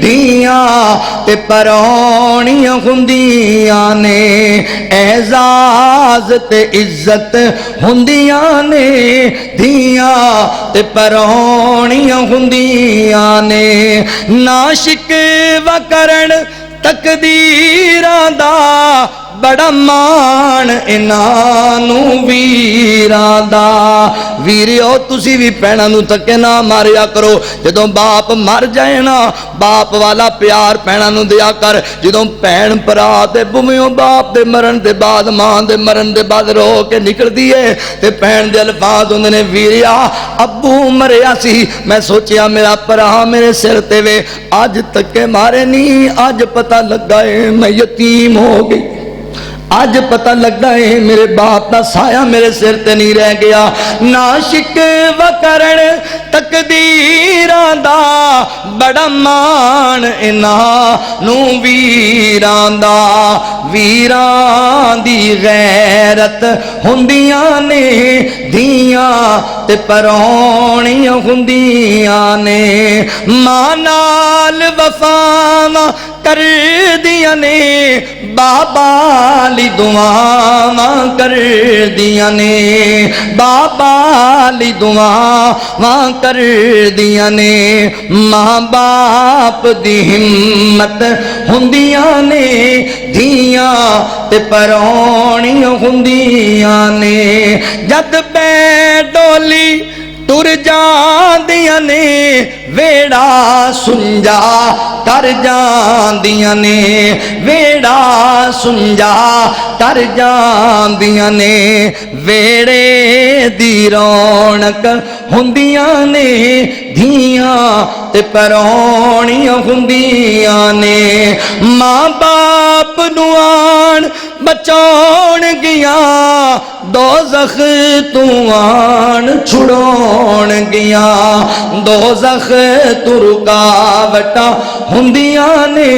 دیاں تے پرونیاں ہوندیاں نے، اعزاز تے عزت ہوندیاں نے دیاں تے پرونیاں ہوندیاں نے، ناشکوہ کرن تقدیراں دا بڑا مان انہاں نوں ویراں دا۔ ویریو تسی بھی بھیناں نوں تکے نہ ماریا کرو، جدوں باپ مر جائے نا باپ والا پیار بھیناں نوں دیا کر، جدوں بھین بھرا تے بویوں باپ دے مرن دے بعد ماں دے مرن دے بعد رو کے نکل دیے تے بھین دے الفاظ ہوندے نے، ویریا ابو مریا سی، میں سوچیا میرا بھرا میرے سر تے وے، اج تکے مارے نہیں، اج پتہ لگا ہے میں یتیم ہو گئی، آج پتہ لگتا ہے میرے باپ دا سایہ میرے سر تے نہیں رہ گیا۔ ناشکوہ کرن تقدیراں دا بڑا مان انہاں نوں ویراں دا، ویراں دی غیرت ہوندیاں نے دیاں تے پرونیاں ہوندیاں نے، ماں نال وفاواں کر دیاں نے، بابا لی دعاواں کر دیاں نے، بابا لی دعاواں کر دیاں نے، ماں باپ دی ہمت ہوندیاں نے دھیاں تے پرونیاں ہوندیاں نے، جد بے ڈولی ٹر جاندیاں نے، ویڑا سنجا کر جاندیاں نے، ویڑا سنجا کر جاندیاں نے، ویڑے دی رونق ہوندیاں نے دھیاں تے پرونیاں ہوندیاں نے، ماں باپ نوں آن بچاؤن گیاں دوزخ تو آن چھڑاؤن گیاں، دوزخ تو رکاوٹاں ہوندیاں نے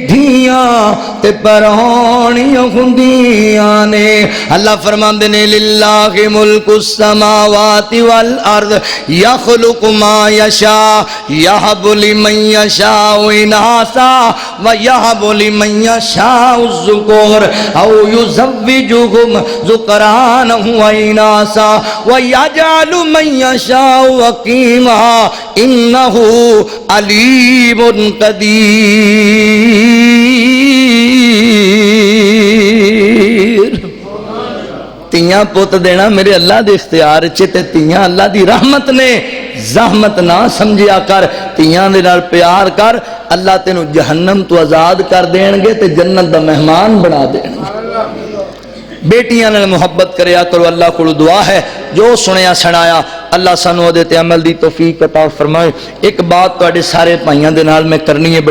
دھیاں تے پرونیاں ہوندیاں نے۔ اللہ فرماندے نے للہ ملک السماوات والارض یخلق ما یشاء یہب لمن یشاء اناثا ویہب لمن یشاء الذکور او یزوجہم ذکرانا واناثا ویجعل من یشاء عقیما انہ علیم قدیر۔ تیاں پوت دینا میرے اللہ دے اختیار تے تیاں اللہ دی رحمت نے، زحمت نہ سمجھیا کر، تیاں دے نال پیار کر، اللہ تینوں جہنم تو آزاد کر دین گے تے جنت دا مہمان بنا دین گے۔ بیٹیاں نال محبت کریا کرو، اللہ کو دعا ہے جو سنیا سنایا اللہ سانو دے تے عمل دی توفیق عطا فرمائے۔ ایک بات تواڈے سارے بھائیاں دے نال میں کرنی ہے۔